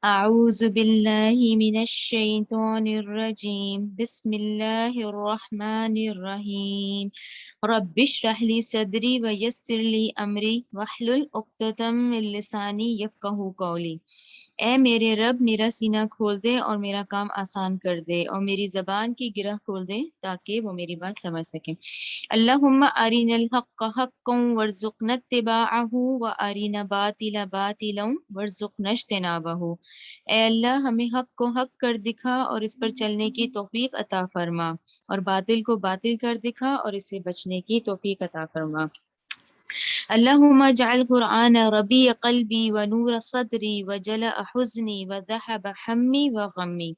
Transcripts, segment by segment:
اعوذ باللہ من الشیطان الرجیم بسم اللہ الرحمن الرحیم رب اشرح لی صدری ویسر لی امری واحلل عقدۃ من لسانی یفقہوا قولی۔ اے میرے رب، میرا سینہ کھول دے اور میرا کام آسان کر دے، اور میری زبان کی گرہ کھول دے تاکہ وہ میری بات سمجھ سکے۔ اللہم ارنا الحق حقا وارزقنا اتباعہ وارنا باطل باطلا وارزقنا اجتنابہ۔ اے اللہ، ہمیں حق کو حق کر دکھا اور اس پر چلنے کی توفیق عطا فرما، اور باطل کو باطل کر دکھا اور اس سے بچنے کی توفیق عطا فرما۔ اللہم اجعل قرآن ربیع قلبی ونور صدری وجلاء حزنی وذہب ہمی وغمی۔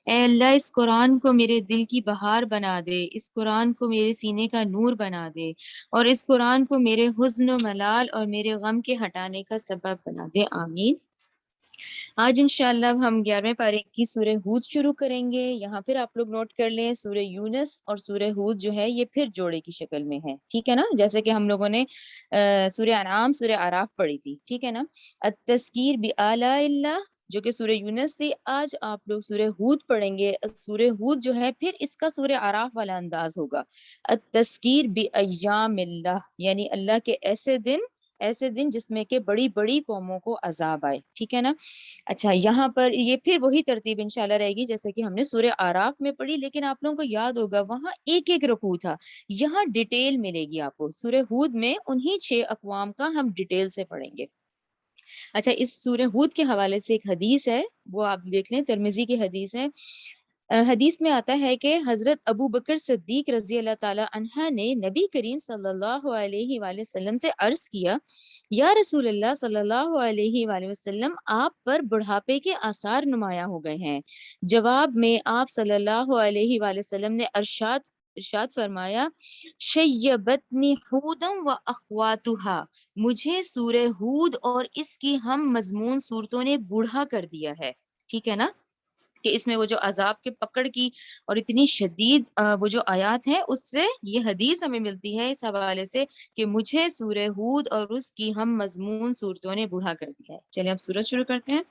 اے اللہ، اس قرآن کو میرے دل کی بہار بنا دے، اس قرآن کو میرے سینے کا نور بنا دے، اور اس قرآن کو میرے حزن و ملال اور میرے غم کے ہٹانے کا سبب بنا دے، آمین۔ آج انشاءاللہ ہم 11ویں پارے کی سورہ ہود شروع کریں گے۔ یہاں پھر آپ لوگ نوٹ کر لیں، سورہ یونس اور سورہ ہود جو ہے یہ پھر جوڑے کی شکل میں ہے، ٹھیک ہے نا؟ جیسے کہ ہم لوگوں نے سورہ انعام، سورہ اعراف پڑھی تھی، ٹھیک ہے نا؟ التذکیر بآلاء اللہ جو کہ سورہ یونس سے، آج آپ لوگ سورہ ہود پڑھیں گے۔ سورہ ہود جو ہے پھر اس کا سورہ اعراف والا انداز ہوگا۔ التذکیر بایام اللہ، یعنی اللہ کے ایسے دن جس میں کہ بڑی بڑی قوموں کو عذاب آئے، ٹھیک ہے نا؟ اچھا، یہاں پر یہ پھر وہی ترتیب انشاءاللہ رہے گی جیسے کہ ہم نے سورہ آراف میں پڑھی، لیکن آپ لوگوں کو یاد ہوگا وہاں ایک ایک رکوع تھا، یہاں ڈیٹیل ملے گی آپ کو۔ سورہ ہود میں انہی 6 اقوام کا ہم ڈیٹیل سے پڑھیں گے۔ اچھا، اس سورہ ہود کے حوالے سے ایک حدیث ہے، وہ آپ دیکھ لیں، ترمذی کی حدیث ہے۔ حدیث میں آتا ہے کہ حضرت ابو بکر صدیق رضی اللہ تعالی عنہ نے نبی کریم صلی اللہ علیہ وآلہ وسلم سے عرض کیا، یا رسول اللہ صلی اللہ علیہ وآلہ وسلم، آپ پر بڑھاپے کے آثار نمایاں ہو گئے ہیں۔ جواب میں آپ صلی اللہ علیہ وآلہ وسلم نے ارشاد فرمایا، شیبتنی ہودم و اخواتها، مجھے سورہ ہود اور اس کی ہم مضمون صورتوں نے بوڑھا کر دیا ہے، ٹھیک ہے نا؟ کہ اس میں وہ جو عذاب کے پکڑ کی اور اتنی شدید وہ جو آیات ہیں، اس سے یہ حدیث ہمیں ملتی ہے اس حوالے سے کہ مجھے سورہ ہود اور اس کی ہم مضمون صورتوں نے بوڑھا کر دیا ہے۔ چلیں اب سورت شروع کرتے ہیں۔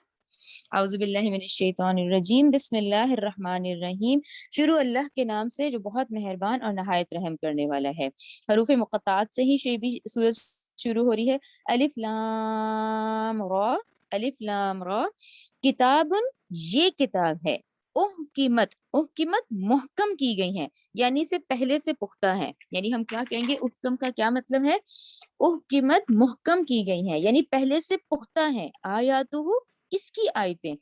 اعوذ باللہ من الشیطان الرجیم، بسم اللہ الرحمن الرحیم۔ شروع اللہ کے نام سے جو بہت مہربان اور نہایت رحم کرنے والا ہے۔ حروف مقطعات سے ہی سورت شروع ہو رہی ہے۔ الف لام را، الف لام را، کتاب، یہ کتاب ہے، احکمت، احکمت محکم کی گئی ہیں، یعنی سے پہلے سے پختہ ہیں۔ یعنی ہم کیا کہیں گے، احکم کا کیا مطلب ہے؟ احکمت محکم کی گئی ہیں، یعنی پہلے سے پختہ ہیں۔ آیاتہ، اس کی آیتیں،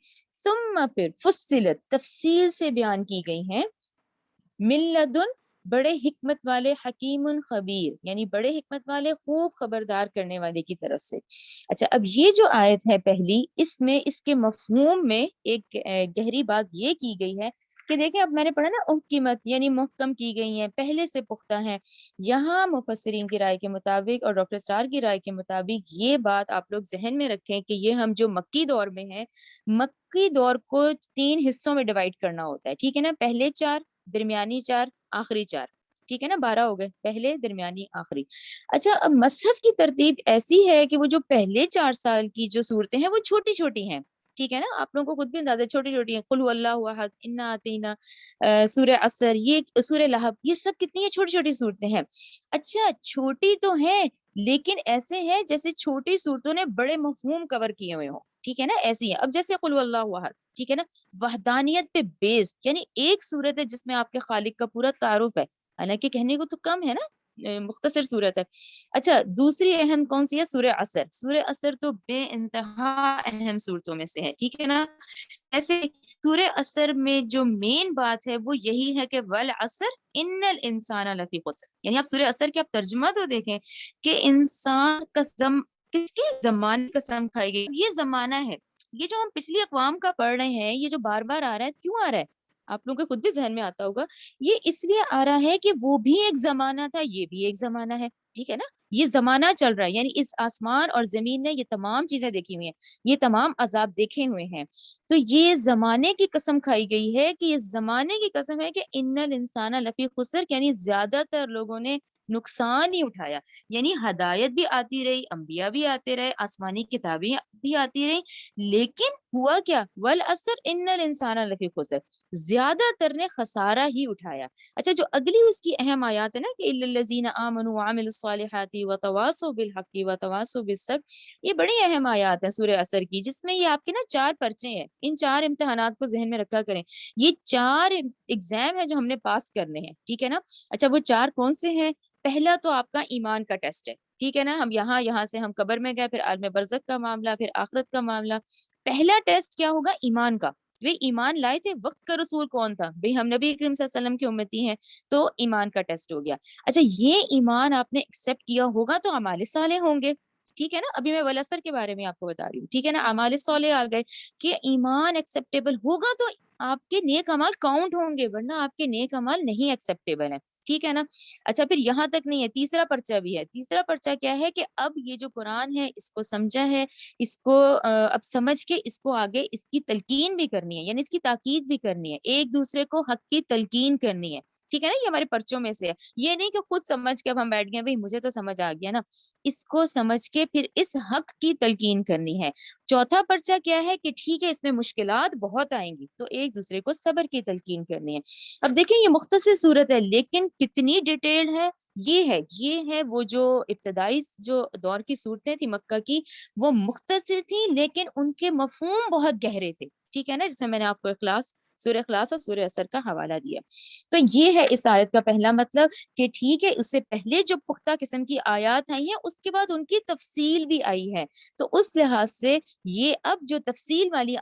ثم پھر فصلت، تفصیل سے بیان کی گئی ہیں۔ من لدن، بڑے حکمت والے، حکیم خبیر، یعنی بڑے حکمت والے، خوب خبردار کرنے والے کی طرف سے۔ اچھا، اب یہ جو آیت ہے پہلی، اس میں اس کے مفہوم میں ایک گہری بات یہ کی گئی ہے کہ دیکھیں، اب میں نے پڑھا نا، احکمت یعنی محکم کی گئی ہیں، پہلے سے پختہ ہیں۔ یہاں مفسرین کی رائے کے مطابق اور ڈاکٹر اسٹار کی رائے کے مطابق یہ بات آپ لوگ ذہن میں رکھیں کہ یہ ہم جو مکی دور میں ہیں، مکی دور کو 3 حصوں میں ڈیوائڈ کرنا ہوتا ہے، ٹھیک ہے نا؟ پہلے 4، درمیانی 4، آخری 4، ٹھیک ہے نا؟ 12 ہو گئے، پہلے، درمیانی، آخری۔ اچھا، اب مصحف کی ترتیب ایسی ہے کہ وہ جو پہلے 4 سال کی جو صورتیں ہیں وہ چھوٹی چھوٹی ہیں، ٹھیک ہے نا؟ آپ لوگوں کو خود بھی اندازہ، چھوٹی چھوٹی ہیں۔ قل هو اللہ احد، انا اعطینا، سورہ عصر، یہ سورہ لہب، یہ سب کتنی ہیں؟ چھوٹی چھوٹی صورتیں ہیں۔ اچھا، چھوٹی تو ہیں لیکن ایسے ہیں جیسے چھوٹی صورتوں نے بڑے مفہوم کور کیے ہوئے ہوں، ٹھیک ہے نا؟ ایسی ہیں۔ اب جیسے قل هو اللہ احد، ٹھیک ہے نا؟ وحدانیت پہ بیسڈ، یعنی ایک صورت ہے جس میں آپ کے خالق کا پورا تعارف ہے، حالانکہ کہنے کو تو کم ہے نا، مختصر صورت ہے۔ اچھا، دوسری اہم کون سی ہے؟ سورہ عصر۔ سورہ عصر تو بے انتہا اہم صورتوں میں سے ہے، ٹھیک ہے نا؟ ایسے سورہ عصر میں جو مین بات ہے وہ یہی ہے کہ والعصر ان الانسان لفی خسر، یعنی آپ سورہ عصر کے آپ ترجمہ تو دیکھیں کہ انسان قسم، کس کے زمانے قسم کھائی گئی؟ یہ زمانہ ہے، یہ جو ہم پچھلی اقوام کا پڑھ رہے ہیں، یہ جو بار بار آ رہا ہے، کیوں آ رہا ہے؟ آپ لوگوں کو خود بھی ذہن میں آتا ہوگا، یہ اس لیے آ رہا ہے کہ وہ بھی ایک زمانہ تھا، یہ بھی ایک زمانہ ہے، ٹھیک ہے نا؟ یہ زمانہ چل رہا ہے، یعنی اس آسمان اور زمین نے یہ تمام چیزیں دیکھی ہوئی ہیں، یہ تمام عذاب دیکھے ہوئے ہیں۔ تو یہ زمانے کی قسم کھائی گئی ہے کہ اس زمانے کی قسم ہے کہ ان الانسان لفی خسر، یعنی زیادہ تر لوگوں نے نقصان ہی اٹھایا، یعنی ہدایت بھی آتی رہی، انبیاء بھی آتے رہے، آسمانی کتابیں بھی آتی رہی، لیکن ہوا کیا؟ والعصر ان الانسان لفی خسر، زیادہ تر نے خسارہ ہی اٹھایا۔ اچھا جو اگلی اس کی اہم آیات ہے نا کہ الا الذین آمنوا وعملوا الصالحات وتواصوا بالحق وتواصوا بالصبر، یہ بڑی اہم آیات ہیں سورہ عصر کی، جس میں یہ آپ کے نا 4 پرچے ہیں۔ ان 4 امتحانات کو ذہن میں رکھا کریں، یہ 4 ایگزام ہے جو ہم نے پاس کرنے ہیں، ٹھیک ہے نا۔ اچھا وہ 4 کون سے ہیں؟ پہلا تو آپ کا ایمان کا ٹیسٹ ہے، ٹھیک ہے نا، ہم یہاں سے ہم قبر میں گئے، پھر عالم برزخ کا معاملہ، پھر آخرت کا معاملہ۔ پہلا ٹیسٹ کیا ہوگا؟ ایمان کا۔ وہ ایمان لائے تھے، وقت کا رسول کون تھا؟ بھئی ہم نبی کریم صلی اللہ علیہ وسلم کی امتی ہیں، تو ایمان کا ٹیسٹ ہو گیا۔ اچھا یہ ایمان آپ نے ایکسپٹ کیا ہوگا تو اعمال صالح ہوں گے، ٹھیک ہے نا۔ ابھی میں والعصر کے بارے میں آپ کو بتا رہی ہوں، ٹھیک ہے نا، اعمال صالح آ گئے کہ ایمان ایکسپٹیبل ہوگا تو آپ کے نیک اعمال کاؤنٹ ہوں گے، ورنہ آپ کے نیک اعمال نہیں ایکسپٹیبل ہیں، ٹھیک ہے نا۔ اچھا پھر یہاں تک نہیں ہے، تیسرا پرچہ بھی ہے۔ تیسرا پرچہ کیا ہے کہ اب یہ جو قرآن ہے اس کو سمجھا ہے، اس کو اب سمجھ کے اس کو آگے اس کی تلقین بھی کرنی ہے، یعنی اس کی تاکید بھی کرنی ہے، ایک دوسرے کو حق کی تلقین کرنی ہے، ٹھیک ہے نا۔ یہ ہمارے پرچوں میں سے ہے، یہ نہیں کہ خود سمجھ کے اب ہم بیٹھ گئے بھئی مجھے تو سمجھ آ گیا نا، اس کو سمجھ کے پھر اس حق کی تلقین کرنی ہے۔ چوتھا پرچہ کیا ہے کہ ٹھیک ہے اس میں مشکلات بہت آئیں گی تو ایک دوسرے کو صبر کی تلقین کرنی ہے۔ اب دیکھیں یہ مختصر صورت ہے لیکن کتنی ڈیٹیلڈ ہے، یہ ہے وہ جو ابتدائی جو دور کی صورتیں تھی مکہ کی، وہ مختصر تھی لیکن ان کے مفہوم بہت گہرے تھے، ٹھیک ہے نا، جسے میں نے آپ کو سورہ اخلاص اور سورہ عصر کا حوالہ دیا۔ تو یہ ہے اس آیت کا پہلا مطلب کہ ٹھیک ہے اس سے پہلے جو پختہ قسم کی آیات آئی ہیں اس کے بعد ان کی تفصیل بھی آئی ہے، تو اس لحاظ سے یہ اب جو تفصیل والی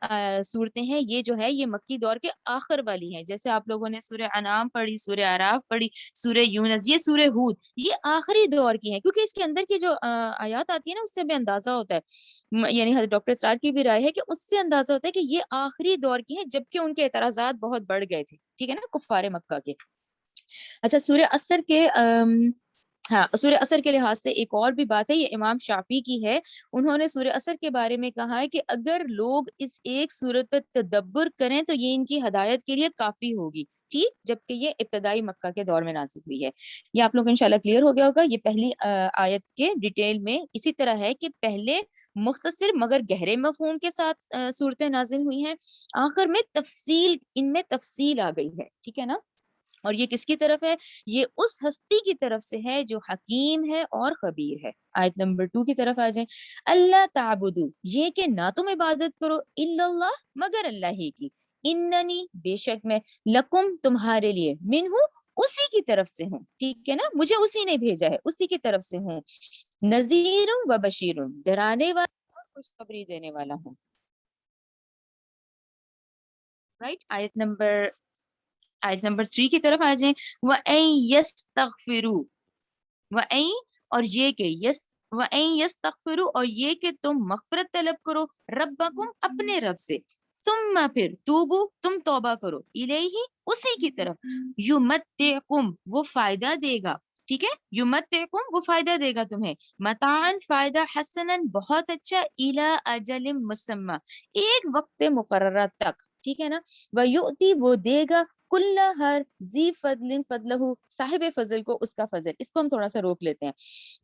صورتیں ہیں یہ جو ہے یہ مکی دور کے آخر والی ہیں، جیسے آپ لوگوں نے سورہ انعام پڑھی، سورہ اعراف پڑھی، سورہ یونس، یہ سورہ ہود، یہ آخری دور کی ہیں، کیونکہ اس کے اندر کی جو آیات آتی ہے نا اس سے بھی اندازہ ہوتا ہے، یعنی حضرت ڈاکٹر اسرار کی بھی رائے ہے کہ اس سے اندازہ ہوتا ہے کہ یہ آخری دور کی ہیں، جبکہ ان کے اعتراضات بہت بڑھ گئے تھے، ٹھیک ہے نا، کفار مکہ کے۔ اچھا سورہ عصر کے ہاں سورہ عصر کے لحاظ سے ایک اور بھی بات ہے، یہ امام شافعی کی ہے، انہوں نے سورہ عصر کے بارے میں کہا ہے کہ اگر لوگ اس ایک سورت پر تدبر کریں تو یہ ان کی ہدایت کے لیے کافی ہوگی، ٹھیک، جبکہ یہ ابتدائی مکہ کے دور میں نازل ہوئی ہے۔ یہ آپ لوگ انشاءاللہ کلیئر ہو گیا ہوگا۔ یہ پہلی آیت کے ڈیٹیل میں اسی طرح ہے کہ پہلے مختصر مگر گہرے مفہوم کے ساتھ صورتیں نازل ہوئی ہیں، آخر میں تفصیل، ان میں تفصیل آ گئی ہے، ٹھیک ہے نا۔ اور یہ کس کی طرف ہے؟ یہ اس ہستی کی طرف سے ہے جو حکیم ہے اور خبیر ہے۔ آیت نمبر 2 کی طرف آ جائیں، اللہ تعبدو، یہ کہ نہ تم عبادت کرو، الا اللہ، مگر اللہ ہی کی، اننی، بے شک میں، لکم، تمہارے لیے، منہ، اسی کی طرف سے ہوں، ٹھیک ہے نا، مجھے اسی نے بھیجا ہے، اسی کی طرف سے ہوں، نذیر و بشیر، ڈرانے والا اور خوشخبری دینے والا ہوں، رائٹ۔ آیت نمبر 3 کی طرف آ جائیں، وَأَن يَسْتَغْفِرُوا، وَأَن، اور یہ کہ وَأَن يَسْتَغْفِرُوا، اور یہ کہ تم مغفرت طلب کرو، ربکم، اپنے رب سے، ثم، پھر، توبو، تم توبہ کرو، الیہ، اسی کی طرف، یمتعکم، وہ فائدہ دے گا، ٹھیک ہے، یمتعکم، وہ فائدہ دے گا تمہیں، متاعن، فائدہ، حسنن، بہت اچھا، الی اجل مسمى، ایک وقت مقررہ تک، ٹھیک ہے نا، وَيُؤْتِي، وہ دے گا، کل، ہر، ذی فضل، فضلہ، صاحب فضل کو اس کا فضل۔ اس کو ہم تھوڑا سا روک لیتے ہیں،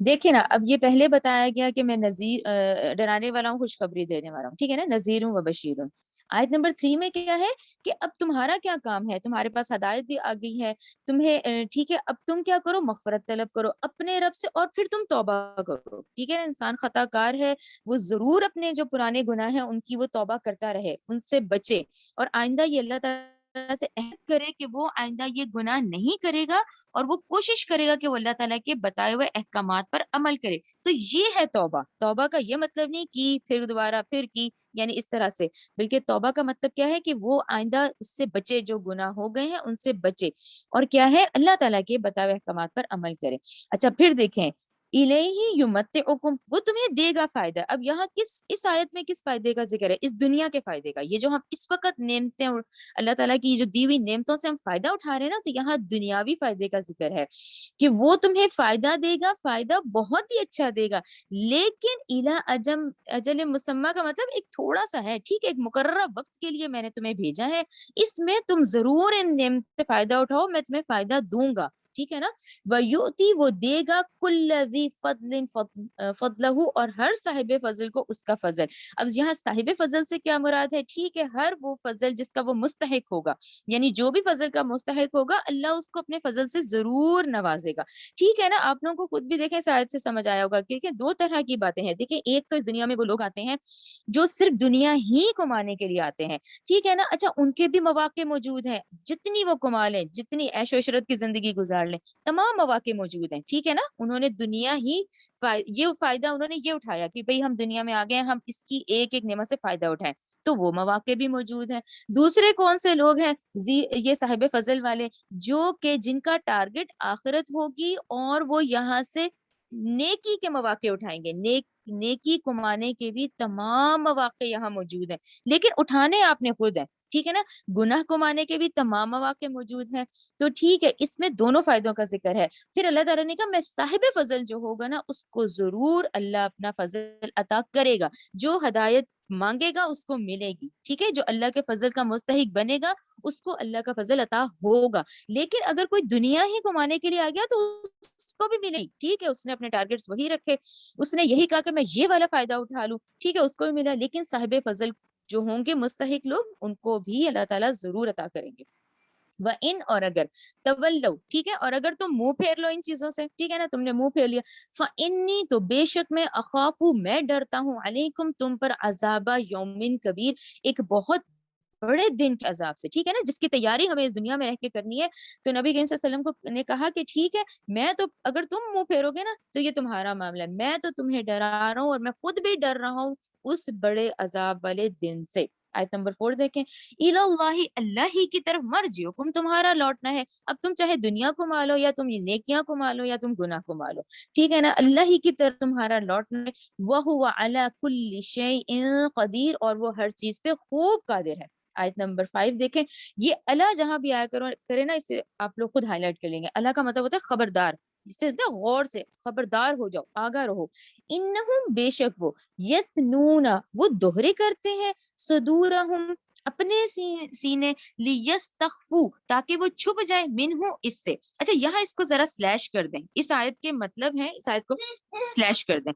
دیکھیں نا، اب یہ پہلے بتایا گیا کہ میں نذیر، ڈرانے والا ہوں، خوشخبری دینے والا ہوں، ٹھیک ہے نا، نذیر و بشیر۔ آیت نمبر 3 میں کیا ہے کہ اب تمہارا کیا کام ہے، تمہارے پاس ہدایت بھی آ گئی ہے تمہیں، ٹھیک ہے، اب تم کیا کرو، مغفرت طلب کرو اپنے رب سے، اور پھر تم توبہ کرو، ٹھیک ہے، انسان خطا کار ہے، وہ ضرور اپنے جو پرانے گناہ ہیں ان کی وہ توبہ کرتا رہے، ان سے بچے، اور آئندہ یہ اللہ تعالیٰ سے عہد کرے کہ وہ آئندہ یہ گناہ نہیں کرے گا، اور وہ کوشش کرے گا کہ وہ اللہ تعالیٰ کے بتائے ہوئے احکامات پر عمل کرے۔ تو یہ ہے توبہ۔ توبہ کا یہ مطلب نہیں کی پھر دوبارہ پھر کی، یعنی اس طرح سے، بلکہ توبہ کا مطلب کیا ہے کہ وہ آئندہ اس سے بچے، جو گناہ ہو گئے ہیں ان سے بچے، اور کیا ہے، اللہ تعالیٰ کے بتائے ہوئے احکامات پر عمل کرے۔ اچھا پھر دیکھیں، الیہ یمتعکم، وہ تمہیں دے گا فائدہ۔ اب یہاں اس آیت میں کس فائدے کا ذکر ہے؟ اس دنیا کے فائدے کا، یہ جو ہم اس وقت نعمتیں، اللہ تعالیٰ کی جو دی ہوئی نعمتوں سے ہم فائدہ اٹھا رہے ہیں نا، تو یہاں دنیاوی فائدے کا ذکر ہے کہ وہ تمہیں فائدہ دے گا، فائدہ بہت ہی اچھا دے گا، لیکن الی اجل مسمى کا مطلب ایک تھوڑا سا ہے، ٹھیک ہے، ایک مقررہ وقت کے لیے میں نے تمہیں بھیجا ہے، اس میں تم ضرور ان نعمت سے فائدہ اٹھاؤ، میں تمہیں فائدہ دوں گا، ٹھیک ہے نا. وَيُؤْتِي وہ دے گا كُلَّ ذِي فَضْلٍ فَضْلَهُ اور ہر صاحب فضل کو اس کا فضل. اب یہاں صاحب فضل سے کیا مراد ہے؟ ٹھیک ہے ہر وہ فضل جس کا وہ مستحق ہوگا، یعنی جو بھی فضل کا مستحق ہوگا اللہ اس کو اپنے فضل سے ضرور نوازے گا. ٹھیک ہے نا. آپ لوگوں کو خود بھی دیکھیں شاید سے سمجھ آیا ہوگا کہ دو طرح کی باتیں ہیں. دیکھیں ایک تو اس دنیا میں وہ لوگ آتے ہیں جو صرف دنیا ہی کمانے کے لیے آتے ہیں، ٹھیک ہے نا. اچھا ان کے بھی مواقع موجود ہیں، جتنی وہ کما لیں، جتنی عیش و عشرت کی زندگی گزار لیں، تمام مواقع موجود ہیں. ٹھیک ہے نا. انہوں نے دنیا ہی یہ فائدہ انہوں نے یہ اٹھایا کہ بھئی ہم دنیا میں آ گئے ہیں، ہم اس کی ایک ایک نعمت سے فائدہ اٹھائیں، تو وہ مواقع بھی موجود ہیں. دوسرے کون سے لوگ ہیں؟ یہ صاحب فضل والے، جو کہ جن کا ٹارگٹ آخرت ہوگی اور وہ یہاں سے نیکی کے مواقع اٹھائیں گے. نیکی کمانے کے بھی تمام مواقع یہاں موجود ہیں، لیکن اٹھانے آپ نے خود ہیں. ٹھیک ہے نا. گناہ کمانے کے بھی تمام مواقع موجود ہیں. تو ٹھیک ہے اس میں دونوں فائدوں کا ذکر ہے. پھر اللہ تعالیٰ نے کہا میں صاحب فضل جو ہوگا نا اس کو ضرور اللہ اپنا فضل عطا کرے گا. جو ہدایت مانگے گا اس کو ملے گی. ٹھیک ہے. جو اللہ کے فضل کا مستحق بنے گا اس کو اللہ کا فضل عطا ہوگا. لیکن اگر کوئی دنیا ہی کمانے کے لیے آ گیا تو اس کو بھی ملے گی. ٹھیک ہے. اس نے اپنے ٹارگٹس وہی رکھے، اس نے یہی کہا کہ میں یہ والا فائدہ اٹھا لوں، ٹھیک ہے، اس کو بھی ملا. لیکن صاحب فضل جو ہوں گے مستحق لوگ ان کو بھی اللہ تعالیٰ ضرور عطا کریں گے. وَإِنْ اور اگر تولو، ٹھیک ہے، اور اگر تم منہ پھیر لو ان چیزوں سے، ٹھیک ہے نا، تم نے منہ پھیر لیا، فَإِنِّي تو بے شک میں اخافو میں ڈرتا ہوں علیکم تم پر عذاب یوم کبیر ایک بہت بڑے دن کے عذاب سے. ٹھیک ہے نا. جس کی تیاری ہمیں اس دنیا میں رہ کے کرنی ہے. تو نبی کریم صلی اللہ علیہ وسلم کو نے کہا کہ ٹھیک ہے میں تو اگر تم منہ پھیرو گے نا تو یہ تمہارا معاملہ ہے، میں تو تمہیں ڈرا رہا ہوں اور میں خود بھی ڈر رہا ہوں اس بڑے عذاب والے دن سے. آیت نمبر 4 دیکھیں. اِلَى اللَّهِ اللہ ہی کی طرف مرجعکم تمہارا لوٹنا ہے. اب تم چاہے دنیا کو مالو یا تم نیکیاں کو مالو یا تم گناہ کو مالو، ٹھیک ہے نا. اللہ ہی کی طرف تمہارا لوٹنا ہے. وَهُوَ عَلَى كُلِّ شَيْءٍ قدیر اور وہ ہر چیز پہ خوب قادر ہے. آیت نمبر 5 دیکھیں. یہ اللہ جہاں بھی آیا کرے نا اسے آپ لوگ خود ہائی لائٹ کر لیں گے. اللہ کا مطلب ہوتا ہے خبردار، جس سے غور سے خبردار ہو جاؤ، آگاہ رہو. انہم بے شک وہ، یثنون وہ دوہرے کرتے ہیں، صدورہم اپنے سینے، لیستخفو تاکہ وہ چھپ جائے، منہو اس سے. اچھا یہاں اس کو ذرا سلیش کر دیں. اس آیت کے مطلب ہے، اس آیت کو سلیش کر دیں.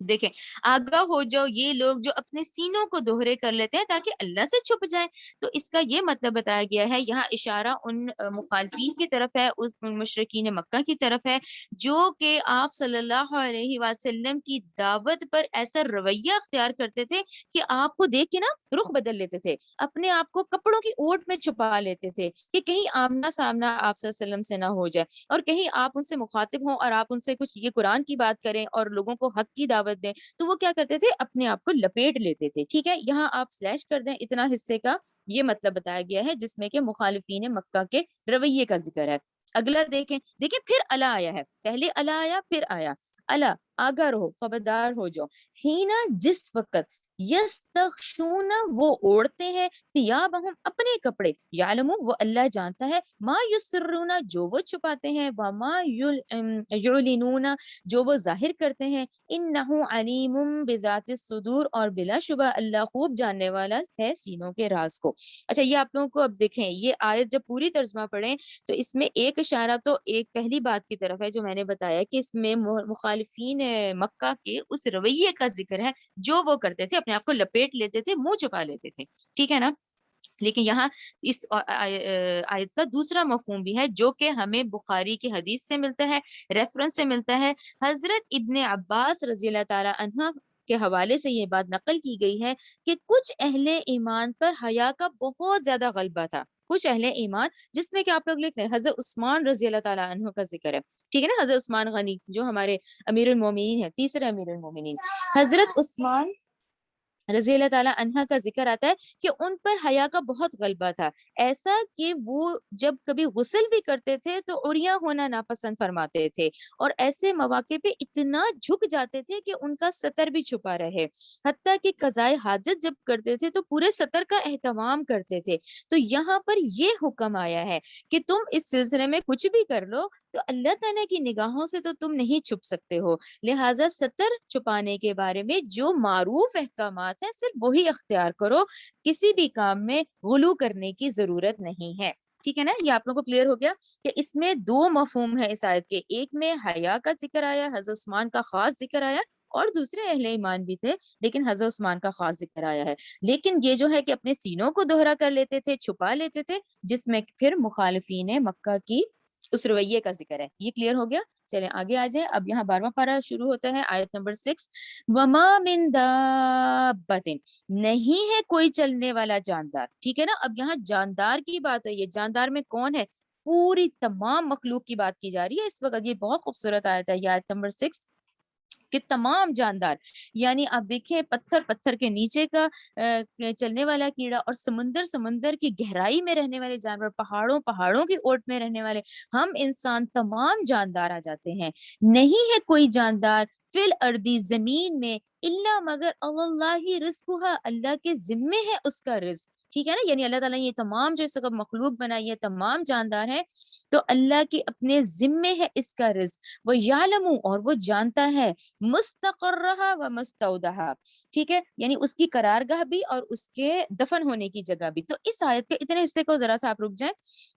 دیکھیں آگاہ ہو جاؤ یہ لوگ جو اپنے سینوں کو دوہرے کر لیتے ہیں تاکہ اللہ سے چھپ جائیں. تو اس کا یہ مطلب بتایا گیا ہے. یہاں اشارہ ان مخالفین کی طرف ہے، اس مشرکین مکہ کی طرف ہے جو کہ آپ صلی اللہ علیہ وسلم کی دعوت پر ایسا رویہ اختیار کرتے تھے کہ آپ کو دیکھ کے نا رخ بدل لیتے تھے، اپنے آپ کو کپڑوں کی اوٹ میں چھپا لیتے تھے کہ کہیں آمنا سامنا آپ صلی اللہ علیہ وسلم سے نہ ہو جائے اور کہیں آپ ان سے مخاطب ہوں اور آپ ان سے کچھ یہ قرآن کی بات کریں اور لوگوں کو حق کی دعوت دیں. تو وہ کیا کرتے تھے؟ اپنے آپ کو لپیٹ لیتے تھے. ٹھیک ہے. یہاں آپ سلیش کر دیں. اتنا حصے کا یہ مطلب بتایا گیا ہے جس میں کہ مخالفین مکہ کے رویے کا ذکر ہے. اگلا دیکھیں پھر الا آیا ہے. پہلے الا آیا پھر آیا الا، آگاہ رہو خبردار ہو جاؤ. ہینا جس وقت، یستغشون وہ اوڑھتے ہیں، ثیابہم اپنے کپڑے، یعلم وہ اللہ جانتا ہے، ما یسرون جو وہ چھپاتے ہیں، وما یعلنون جو وہ ظاہر کرتے ہیں، انہ علیم بذات الصدور اور بلا شبہ اللہ خوب جاننے والا ہے سینوں کے راز کو. اچھا یہ آپ لوگوں کو اب دیکھیں یہ آیت جب پوری ترجمہ پڑھیں تو اس میں ایک اشارہ تو ایک پہلی بات کی طرف ہے جو میں نے بتایا کہ اس میں مخالفین مکہ کے اس رویے کا ذکر ہے جو وہ کرتے تھے، اپنے آپ کو لپیٹ لیتے تھے، منہ چھپا لیتے تھے. ٹھیک ہے نا. لیکن یہاں اس آیت کا دوسرا مفہوم بھی ہے جو کہ ہمیں بخاری کی حدیث سے ملتا ہے، ریفرنس سے ملتا ہے. حضرت ابن عباس رضی اللہ تعالی عنہ کے حوالے سے یہ بات نقل کی گئی ہے کہ کچھ اہل ایمان پر حیا کا بہت زیادہ غلبہ تھا. کچھ اہل ایمان جس میں کہ آپ لوگ لکھ رہے ہیں حضرت عثمان رضی اللہ تعالی عنہ کا ذکر ہے. ٹھیک ہے نا. حضرت عثمان غنی جو ہمارے امیر المومنین ہیں، تیسرے امیر المومنین حضرت عثمان رضی اللہ تعالیٰ عنہ کا ذکر آتا ہے کہ ان پر حیا کا بہت غلبہ تھا، ایسا کہ وہ جب کبھی غسل بھی کرتے تھے تو عریاں ہونا ناپسند فرماتے تھے اور ایسے مواقع پہ اتنا جھک جاتے تھے کہ ان کا ستر بھی چھپا رہے، حتیٰ کہ قضائے حاجت جب کرتے تھے تو پورے ستر کا اہتمام کرتے تھے. تو یہاں پر یہ حکم آیا ہے کہ تم اس سلسلے میں کچھ بھی کر لو تو اللہ تعالیٰ کی نگاہوں سے تو تم نہیں چھپ سکتے ہو، لہٰذا ستر چھپانے کے بارے میں جو معروف احکامات ہیں صرف وہی اختیار کرو، کسی بھی کام میں غلو کرنے کی ضرورت نہیں ہے. ٹھیک ہے نا, یہ آپ لوگوں کو کلیئر ہو گیا کہ اس میں دو مفہوم ہے اس آیت کے, ایک میں حیا کا ذکر آیا, حضرت عثمان کا خاص ذکر آیا, اور دوسرے اہل ایمان بھی تھے لیکن حضرت عثمان کا خاص ذکر آیا ہے. لیکن یہ جو ہے کہ اپنے سینوں کو دوہرا کر لیتے تھے, چھپا لیتے تھے, جس میں پھر مخالفین مکہ کی اس رویے کا ذکر ہے. یہ کلیئر ہو گیا. چلیں آگے آ جائیں. اب یہاں 12واں پارہ شروع ہوتا ہے, آیت نمبر 6. وما من دابۃ, نہیں ہے کوئی چلنے والا جاندار. ٹھیک ہے نا, اب یہاں جاندار کی بات ہے. یہ جاندار میں کون ہے؟ پوری تمام مخلوق کی بات کی جا رہی ہے اس وقت. یہ بہت خوبصورت آیت ہے, یہ آیت نمبر 6 کہ تمام جاندار, یعنی آپ دیکھیں پتھر پتھر کے نیچے کا چلنے والا کیڑا, اور سمندر کی گہرائی میں رہنے والے جانور, پہاڑوں کی اوٹ میں رہنے والے, ہم انسان تمام جاندار آ جاتے ہیں. نہیں ہے کوئی جاندار فی الارض, زمین میں, الا مگر اللہ رزقها, اللہ کے ذمے ہے اس کا رزق. ٹھیک ہے نا, یعنی اللہ تعالیٰ نے یہ تمام جو اس وقت مخلوق بنائی ہے, تمام جاندار ہیں, تو اللہ کے اپنے ذمے ہے اس کا رزق. وہ یعلم, اور وہ جانتا ہے, مستقرها و مستودعها. ٹھیک ہے, یعنی اس کی قرارگاہ بھی اور اس کے دفن ہونے کی جگہ بھی. تو اس آیت کے اتنے حصے کو ذرا سا آپ رک جائیں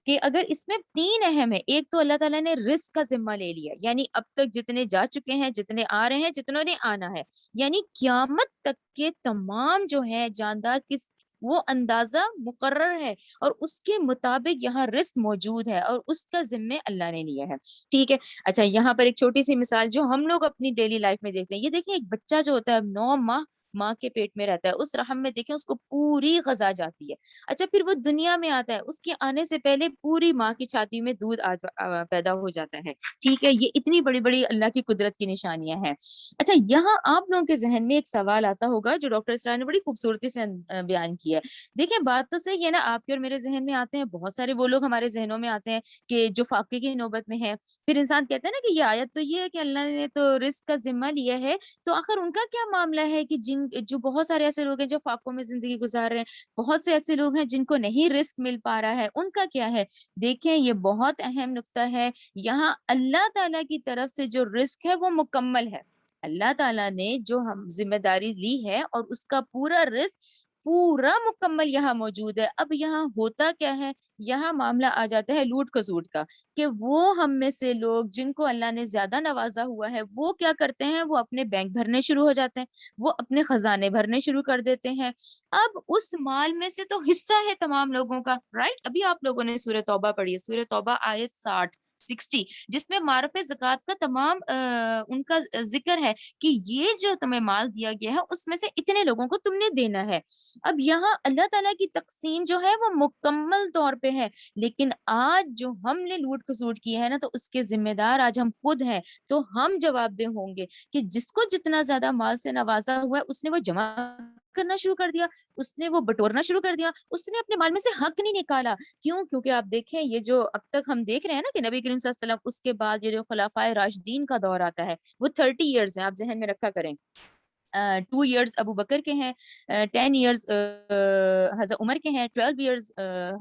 کہ اگر اس میں تین اہم ہے. ایک تو اللہ تعالیٰ نے رزق کا ذمہ لے لیا, یعنی اب تک جتنے جا چکے ہیں, جتنے آ رہے ہیں, جتنوں نے آنا ہے, یعنی قیامت تک کے تمام جو ہے جاندار, کس وہ اندازہ مقرر ہے اور اس کے مطابق یہاں رزق موجود ہے اور اس کا ذمہ اللہ نے لیا ہے. ٹھیک ہے. اچھا, یہاں پر ایک چھوٹی سی مثال جو ہم لوگ اپنی ڈیلی لائف میں دیکھتے ہیں, یہ دیکھیں ایک بچہ جو ہوتا ہے 9 ماہ ماں کے پیٹ میں رہتا ہے, اس رحم میں دیکھیں اس کو پوری غذا جاتی ہے. اچھا, پھر وہ دنیا میں آتا ہے, اس کے آنے سے پہلے پوری ماں کی چھاتی میں دودھ پیدا ہو جاتا ہے. ٹھیک ہے, یہ اتنی بڑی بڑی اللہ کی قدرت کی نشانیاں ہیں. اچھا, یہاں آپ لوگوں کے ذہن میں ایک سوال آتا ہوگا جو ڈاکٹر اسرار نے بڑی خوبصورتی سے بیان کیا ہے. دیکھیں بات تو صحیح ہے نا, آپ کے اور میرے ذہن میں آتے ہیں, بہت سارے وہ لوگ ہمارے ذہنوں میں آتے ہیں کہ جو فاقے کی نوبت میں ہے. پھر انسان کہتا ہے نا کہ یہ آیت تو یہ ہے کہ اللہ نے تو رزق کا ذمہ لیا ہے, تو آخر ان کا کیا معاملہ ہے کہ جو بہت سارے ایسے لوگ ہیں جو فاقوں میں زندگی گزار رہے ہیں, بہت سے ایسے لوگ ہیں جن کو نہیں رزق مل پا رہا ہے, ان کا کیا ہے؟ دیکھیں یہ بہت اہم نقطہ ہے. یہاں اللہ تعالیٰ کی طرف سے جو رزق ہے وہ مکمل ہے. اللہ تعالیٰ نے جو ہم ذمہ داری لی ہے اور اس کا پورا رزق پورا مکمل یہاں موجود ہے. اب یہاں ہوتا کیا ہے, یہاں معاملہ آ جاتا ہے لوٹ کسوٹ کا, کہ وہ ہم میں سے لوگ جن کو اللہ نے زیادہ نوازا ہوا ہے, وہ کیا کرتے ہیں, وہ اپنے بینک بھرنے شروع ہو جاتے ہیں, وہ اپنے خزانے بھرنے شروع کر دیتے ہیں. اب اس مال میں سے تو حصہ ہے تمام لوگوں کا, رائٹ. ابھی آپ لوگوں نے سورہ توبہ پڑھی ہے, سورہ توبہ آیت 60 جس میں معرف زکوٰۃ کا تمام ان کا ذکر ہے کہ یہ جو تمہیں مال دیا گیا ہے اس میں سے اتنے لوگوں کو تم نے دینا ہے. اب یہاں اللہ تعالیٰ کی تقسیم جو ہے وہ مکمل طور پہ ہے, لیکن آج جو ہم نے لوٹ کسوٹ کی ہے نا, تو اس کے ذمہ دار آج ہم خود ہیں. تو ہم جواب دہ ہوں گے کہ جس کو جتنا زیادہ مال سے نوازا ہوا ہے, اس نے وہ جمع کرنا شروع کر دیا, اس نے وہ بٹورنا شروع کر دیا, اس نے اپنے مال میں سے حق نہیں نکالا. کیوں؟ کیونکہ آپ دیکھیں یہ جو اب تک ہم دیکھ رہے ہیں نا کہ نبی کریم صلی اللہ علیہ وسلم, اس کے بعد یہ جو خلفائے راشدین کا دور آتا ہے وہ 30 ایئرز ہیں, آپ ذہن میں رکھا کریں. 2 ایئرز ابو بکر کے ہیں, 10 ایئرز حضرت عمر کے ہیں, 12 ایئرز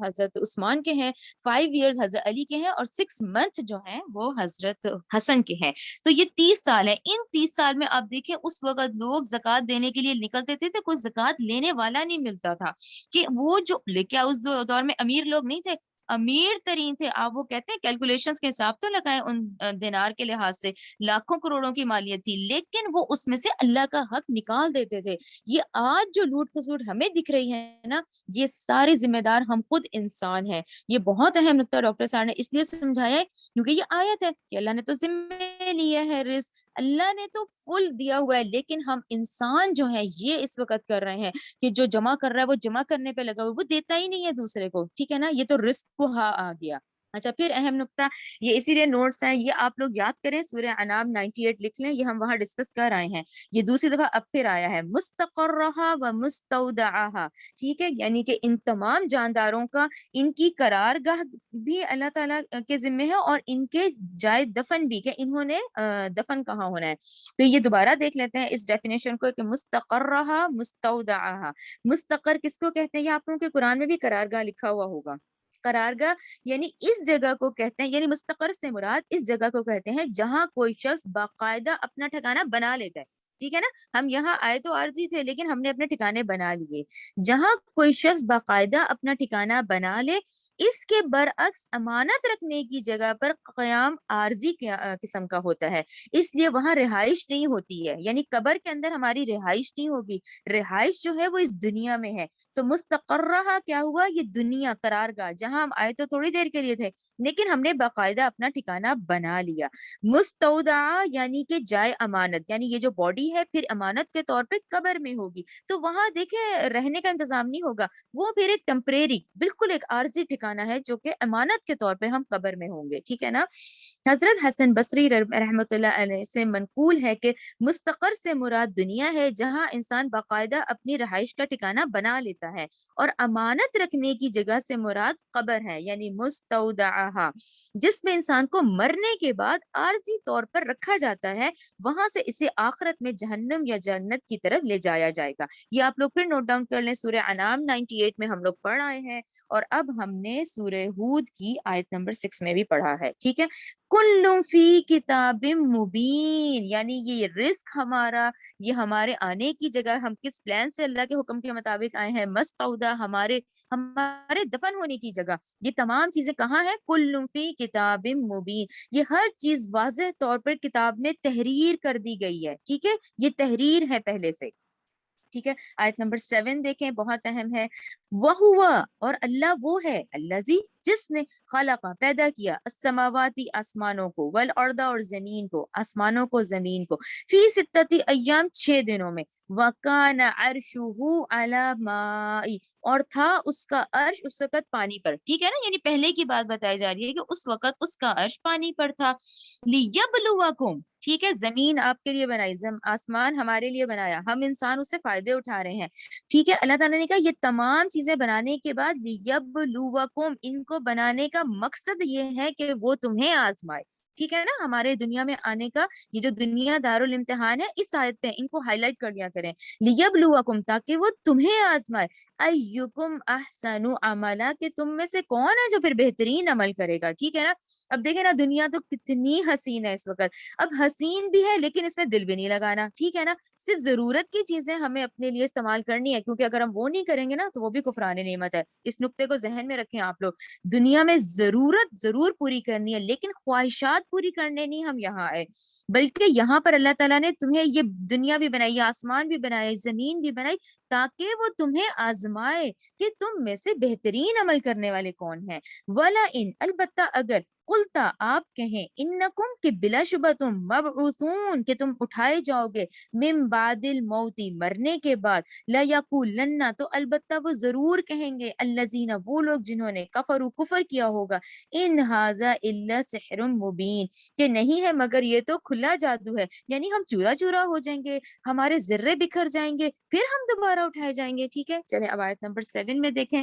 حضرت عثمان کے ہیں, 5 ایئرز حضرت علی کے ہیں, اور 6 منتھ جو ہیں وہ حضرت حسن کے ہیں. تو یہ 30 سال ہیں. ان 30 سال میں آپ دیکھیں اس وقت لوگ زکوٰۃ دینے کے لیے نکلتے تھے تو کوئی زکوٰۃ لینے والا نہیں ملتا تھا, کہ وہ جو کیا اس دور میں امیر لوگ نہیں تھے, امیر ترین تھے. آپ وہ کہتے ہیں کیلکولیشنز کے حساب تو لگائیں ان دینار کے لحاظ سے لاکھوں کروڑوں کی مالیت تھی, لیکن وہ اس میں سے اللہ کا حق نکال دیتے تھے. یہ آج جو لوٹ کسوٹ ہمیں دکھ رہی ہے نا, یہ سارے ذمہ دار ہم خود انسان ہیں. یہ بہت اہم نقطہ ڈاکٹر صاحب نے اس لیے سمجھایا ہے کیونکہ یہ آیت ہے کہ اللہ نے تو ذمہ لیا ہے رزق, اللہ نے تو فل دیا ہوا ہے, لیکن ہم انسان جو ہے یہ اس وقت کر رہے ہیں کہ جو جمع کر رہا ہے وہ جمع کرنے پہ لگا ہوا, وہ دیتا ہی نہیں ہے دوسرے کو. ٹھیک ہے نا, یہ تو رزق کو ہاں آ گیا. اچھا, پھر اہم نقطہ یہ اسی لیے نوٹس ہیں, یہ آپ لوگ یاد کریں, سورہ انعام 98 لکھ لیں, یہ ہم وہاں ڈسکس کر آئے ہیں. یہ دوسری دفعہ اب پھر آیا ہے, مستقرها و مستودعها. ٹھیک ہے, یعنی کہ ان تمام جانداروں کا ان کی قرارگاہ بھی اللہ تعالیٰ کے ذمہ ہے, اور ان کے جائے دفن بھی, کہ انہوں نے دفن کہاں ہونا ہے. تو یہ دوبارہ دیکھ لیتے ہیں اس ڈیفینیشن کو کہ مستقرها مستودعها. مستقر کس کو کہتے ہیں, یہ آپ لوگوں کے قرآن میں بھی قرارگاہ لکھا ہوا ہوگا. قرارگاہ یعنی اس جگہ کو کہتے ہیں, یعنی مستقر سے مراد اس جگہ کو کہتے ہیں جہاں کوئی شخص باقاعدہ اپنا ٹھکانہ بنا لیتا ہے. ٹھیک ہے نا. ہم یہاں آئے تو عارضی تھے لیکن ہم نے اپنے ٹھکانے بنا لیے. جہاں کوئی شخص باقاعدہ اپنا ٹھکانہ بنا لے، اس کے برعکس امانت رکھنے کی جگہ پر قیام عارضی قسم کا ہوتا ہے، اس لیے وہاں رہائش نہیں ہوتی ہے. یعنی قبر کے اندر ہماری رہائش نہیں ہوگی، رہائش جو ہے وہ اس دنیا میں ہے. تو مستقرہ کیا ہوا؟ یہ دنیا، قرار گاہ، جہاں ہم آئے تو تھوڑی دیر کے لیے تھے لیکن ہم نے باقاعدہ اپنا ٹھکانہ بنا لیا. مستودع یعنی کہ جائے امانت، یعنی یہ جو باڈی ہے پھر امانت کے طور پہ قبر میں ہوگی، تو وہاں دیکھیں رہنے کا انتظام نہیں ہوگا، وہ پھر ایک ٹیمپریری، بالکل ایک عارضی ٹھکانہ ہے جو کہ امانت کے طور پہ ہم قبر میں ہوں گے. ٹھیک ہے نا. حضرت حسن بصری رحمۃ اللہ علیہ سے منقول ہے کہ مستقر سے مراد دنیا ہے جہاں انسان باقاعدہ اپنی رہائش کا ٹھکانہ بنا لیتا ہے، اور امانت رکھنے کی جگہ سے مراد قبر ہے، یعنی مستودعہ، جس میں انسان کو مرنے کے بعد عارضی طور پر رکھا جاتا ہے، وہاں سے اسے آخرت میں جہنم یا جنت کی طرف لے جایا جائے گا. یہ آپ لوگ پھر نوٹ ڈاؤن کر لیں، سورہ انعام 98 میں ہم لوگ پڑھ آئے ہیں، اور اب ہم نے سورہ ہود کی آیت نمبر 6 میں بھی پڑھا ہے. ٹھیک ہے. کل فی کتاب مبین، یعنی یہ رزق ہمارا، یہ ہمارے آنے کی جگہ، ہم کس پلان سے اللہ کے حکم کے مطابق آئے ہیں، مستودع ہمارے دفن ہونے کی جگہ، یہ تمام چیزیں کہاں ہے؟ کل فی کتاب مبین، یہ ہر چیز واضح طور پر کتاب میں تحریر کر دی گئی ہے. ٹھیک ہے. یہ تحریر ہے پہلے سے. ٹھیک ہے. آیت نمبر 7 دیکھیں، بہت اہم ہے. وَهُوَ، اور اللہ وہ ہے، الذی، جس نے خلق، پیدا کیا، السماواتی، آسمانوں کو، والارض، اور زمین کو، آسمانوں کو، زمین کو، فی ستتی ایام، 6 دنوں میں، وَكَانَ عَرْشُهُ عَلَى مَاءٍ، اور تھا اس کا عرش اس وقت پانی پر. ٹھیک ہے نا. یعنی پہلے کی بات بتائی جا رہی ہے کہ اس وقت اس کا عرش پانی پر تھا. لِيَبْلُوَكُمْ، ٹھیک ہے. زمین آپ کے لیے بنائی، آسمان ہمارے لیے بنایا، ہم انسان اس سے فائدے اٹھا رہے ہیں. ٹھیک ہے. اللہ تعالیٰ نے کہا یہ تمام چیزیں بنانے کے بعد لِيَبْلُوَكُمْ، ان کو بنانے کا مقصد یہ ہے کہ وہ تمہیں آزمائے. ٹھیک ہے نا. ہمارے دنیا میں آنے کا یہ جو دنیا دارالامتحان ہے، اس آیت پہ ان کو ہائی لائٹ کر دیا کریں. لِيَبْلُوَكُمْ، تاکہ وہ تمہیں آزمائے. اَيُّكُمْ أَحْسَنُ عَمَلًا، کہ تم میں سے کون ہے جو پھر بہترین عمل کرے گا. ٹھیک ہے نا. اب دیکھیں نا، دنیا تو کتنی حسین ہے اس وقت. اب حسین بھی ہے لیکن اس میں دل بھی نہیں لگانا. ٹھیک ہے نا. صرف ضرورت کی چیزیں ہمیں اپنے لیے استعمال کرنی ہے، کیونکہ اگر ہم وہ نہیں کریں گے نا تو وہ بھی کفران نعمت ہے. اس نقطے کو ذہن میں رکھیں آپ لوگ. دنیا میں ضرورت ضرور پوری کرنی ہے لیکن خواہشات پوری کرنے نہیں ہم یہاں آئے، بلکہ یہاں پر اللہ تعالیٰ نے تمہیں یہ دنیا بھی بنائی، آسمان بھی بنائے، زمین بھی بنائی، تاکہ وہ تمہیں آزمائے کہ تم میں سے بہترین عمل کرنے والے کون ہیں. ولا ان، البتہ اگر، قلتا، آپ کہیں، انکم، کہ بلا شبہ تم، مبعوثون، کہ تم اٹھائے جاؤ گے، من بعد الموت، مرنے کے بعد، لا یقولن، تو البتہ وہ ضرور کہیں گے، الذین، وہ لوگ جنہوں نے، کفروا، کفر کیا ہوگا، ان ھذا الا سحر مبین، کہ نہیں ہے مگر یہ تو کھلا جادو ہے. یعنی ہم چورا چورا ہو جائیں گے، ہمارے ذرے بکھر جائیں گے، پھر ہم دوبارہ اٹھائے جائیں گے. ٹھیک ہے. چلے اب آیت نمبر 7 میں دیکھیں.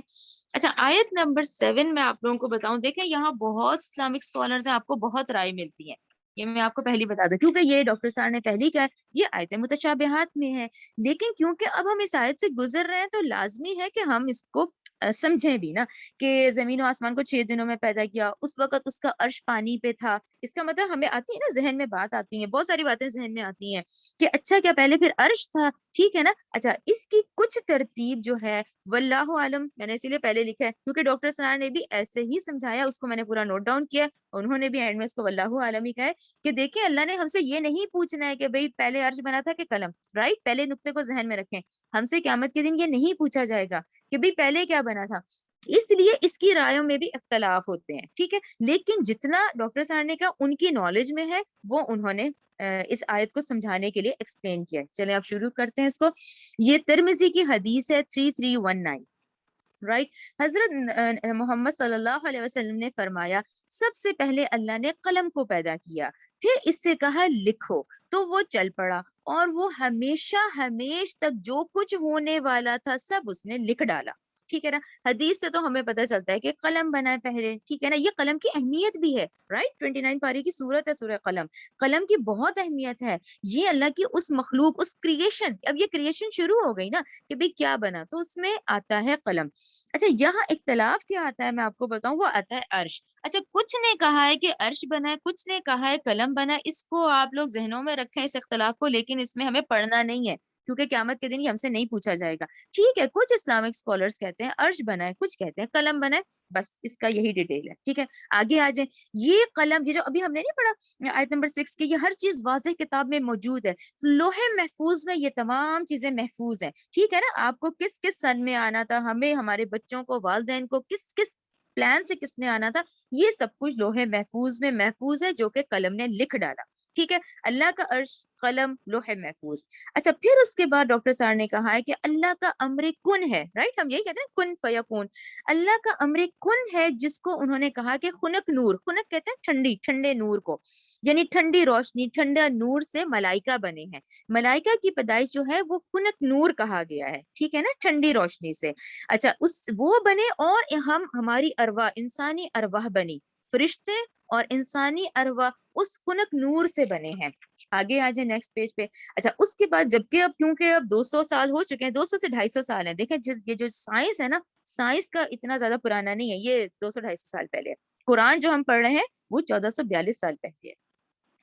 اچھا، آیت نمبر 7 میں آپ لوگوں کو بتاؤں، دیکھیں یہاں بہت اسلامک اسکالرز ہیں، آپ کو بہت رائے ملتی ہے. یہ میں آپ کو پہلی بتا دوں، کیونکہ یہ ڈاکٹر صاحب نے پہلی کہا یہ آیت متشابہات میں ہے، لیکن کیونکہ اب ہم اس آیت سے گزر رہے ہیں تو لازمی ہے کہ ہم اس کو سمجھیں بھی نا، کہ زمین و آسمان کو 6 دنوں میں پیدا کیا، اس وقت اس کا عرش پانی پہ تھا. اس کا مطلب ہمیں آتی ہے نا ذہن میں بات آتی ہے، بہت ساری باتیں ذہن میں آتی ہیں کہ اچھا کیا پہلے پھر عرش تھا. ٹھیک ہے نا. اچھا، اس کی کچھ ترتیب جو ہے واللہ عالم، میں نے اسی لیے پہلے لکھا ہے کیونکہ ڈاکٹر سنار نے بھی ایسے ہی سمجھایا، اس کو میں نے پورا نوٹ ڈاؤن کیا، انہوں نے بھی اینڈ میں اس کو واللہ عالم ہی کہا ہے کہ دیکھیں اللہ نے ہم سے یہ نہیں پوچھنا ہے کہ بھئی پہلے عرش بنا تھا کہ قلم. رائٹ. پہلے نقطے کو ذہن میں رکھیں. ہم سے قیامت کے دن یہ نہیں پوچھا جائے گا کہ بھئی پہلے کیا بنا تھا. اس لیے اس کی رائےوں میں بھی اختلاف ہوتے ہیں. ٹھیک ہے. لیکن جتنا ڈاکٹر صاحب نے کہا ان کی نالج میں ہے وہ انہوں نے اس آیت کو سمجھانے کے لیے ایکسپلین کیا. چلیں اب شروع کرتے ہیں اس کو. یہ ترمذی کی حدیث ہے 3319. رائٹ. حضرت محمد صلی اللہ علیہ وسلم نے فرمایا سب سے پہلے اللہ نے قلم کو پیدا کیا، پھر اس سے کہا لکھو، تو وہ چل پڑا، اور وہ ہمیشہ ہمیش تک جو کچھ ہونے والا تھا سب اس نے لکھ ڈالا. ٹھیک ہے نا. حدیث سے تو ہمیں پتہ چلتا ہے کہ قلم بنا ہے پہلے, ٹھیک ہے نا. یہ قلم کی اہمیت بھی ہے, رائٹ. 29 پاری کی سورت ہے سورہ قلم. قلم کی بہت اہمیت ہے. یہ اللہ کی اس مخلوق, اس کریشن, اب یہ کریشن شروع ہو گئی نا کہ بھئی کیا بنا, تو اس میں آتا ہے قلم. اچھا یہاں اختلاف کیا آتا ہے میں آپ کو بتاؤں, وہ آتا ہے عرش. اچھا کچھ نے کہا ہے کہ عرش بنا ہے, کچھ نے کہا ہے قلم بنا ہے. اس کو آپ لوگ ذہنوں میں رکھیں اس اختلاف کو, لیکن اس میں ہمیں پڑھنا نہیں ہے کیونکہ قیامت کے دن یہ ہم سے نہیں پوچھا جائے گا. ٹھیک ہے, کچھ اسلامک اسکالرس کہتے ہیں عرش بنا ہے, کچھ کہتے ہیں قلم بنا ہے, بس اس کا یہی ڈیٹیل ہے. ٹھیک ہے, آگے آ جائیں. یہ قلم, یہ جو ابھی ہم نے نہیں پڑھا آیت نمبر 6 کی, یہ ہر چیز واضح کتاب میں موجود ہے. لوح محفوظ میں یہ تمام چیزیں محفوظ ہیں. ٹھیک ہے نا. آپ کو کس کس سن میں آنا تھا, ہمیں, ہمارے بچوں کو, والدین کو کس کس پلان سے کس نے آنا تھا, یہ سب کچھ لوح محفوظ میں محفوظ ہے جو کہ قلم نے لکھ ڈالا. ٹھیک ہے, اللہ کا عرش, قلم, لوح محفوظ. اچھا پھر اس کے بعد ڈاکٹر صاحب نے کہا ہے کہ اللہ کا امر کن ہے, رائٹ. ہم یہی کہتے ہیں کن فیکون. اللہ کا امر کن ہے جس کو انہوں نے کہا کہ خنک نور, خنک کہتے ہیں ٹھنڈی, ٹھنڈے نور کو, یعنی ٹھنڈی روشنی, ٹھنڈا نور سے ملائکہ بنے ہیں. ملائکہ کی پیدائش جو ہے وہ خنک نور کہا گیا ہے. ٹھیک ہے نا, ٹھنڈی روشنی سے. اچھا وہ بنے, اور ہم, ہماری ارواح, انسانی ارواح بنی, فرشتے اور انسانی ارواح اس خنک نور سے بنے ہیں. آگے آ جائیں نیکسٹ پیج پہ. اچھا اس کے بعد جبکہ اب کیونکہ اب 200 سال ہو چکے ہیں, 200 سے 250 سال ہیں. دیکھیں یہ جو سائنس ہے نا, سائنس کا اتنا زیادہ پرانا نہیں ہے, یہ 200-250 سال پہلے ہے. قرآن جو ہم پڑھ رہے ہیں وہ 1442 سال پہلے ہے.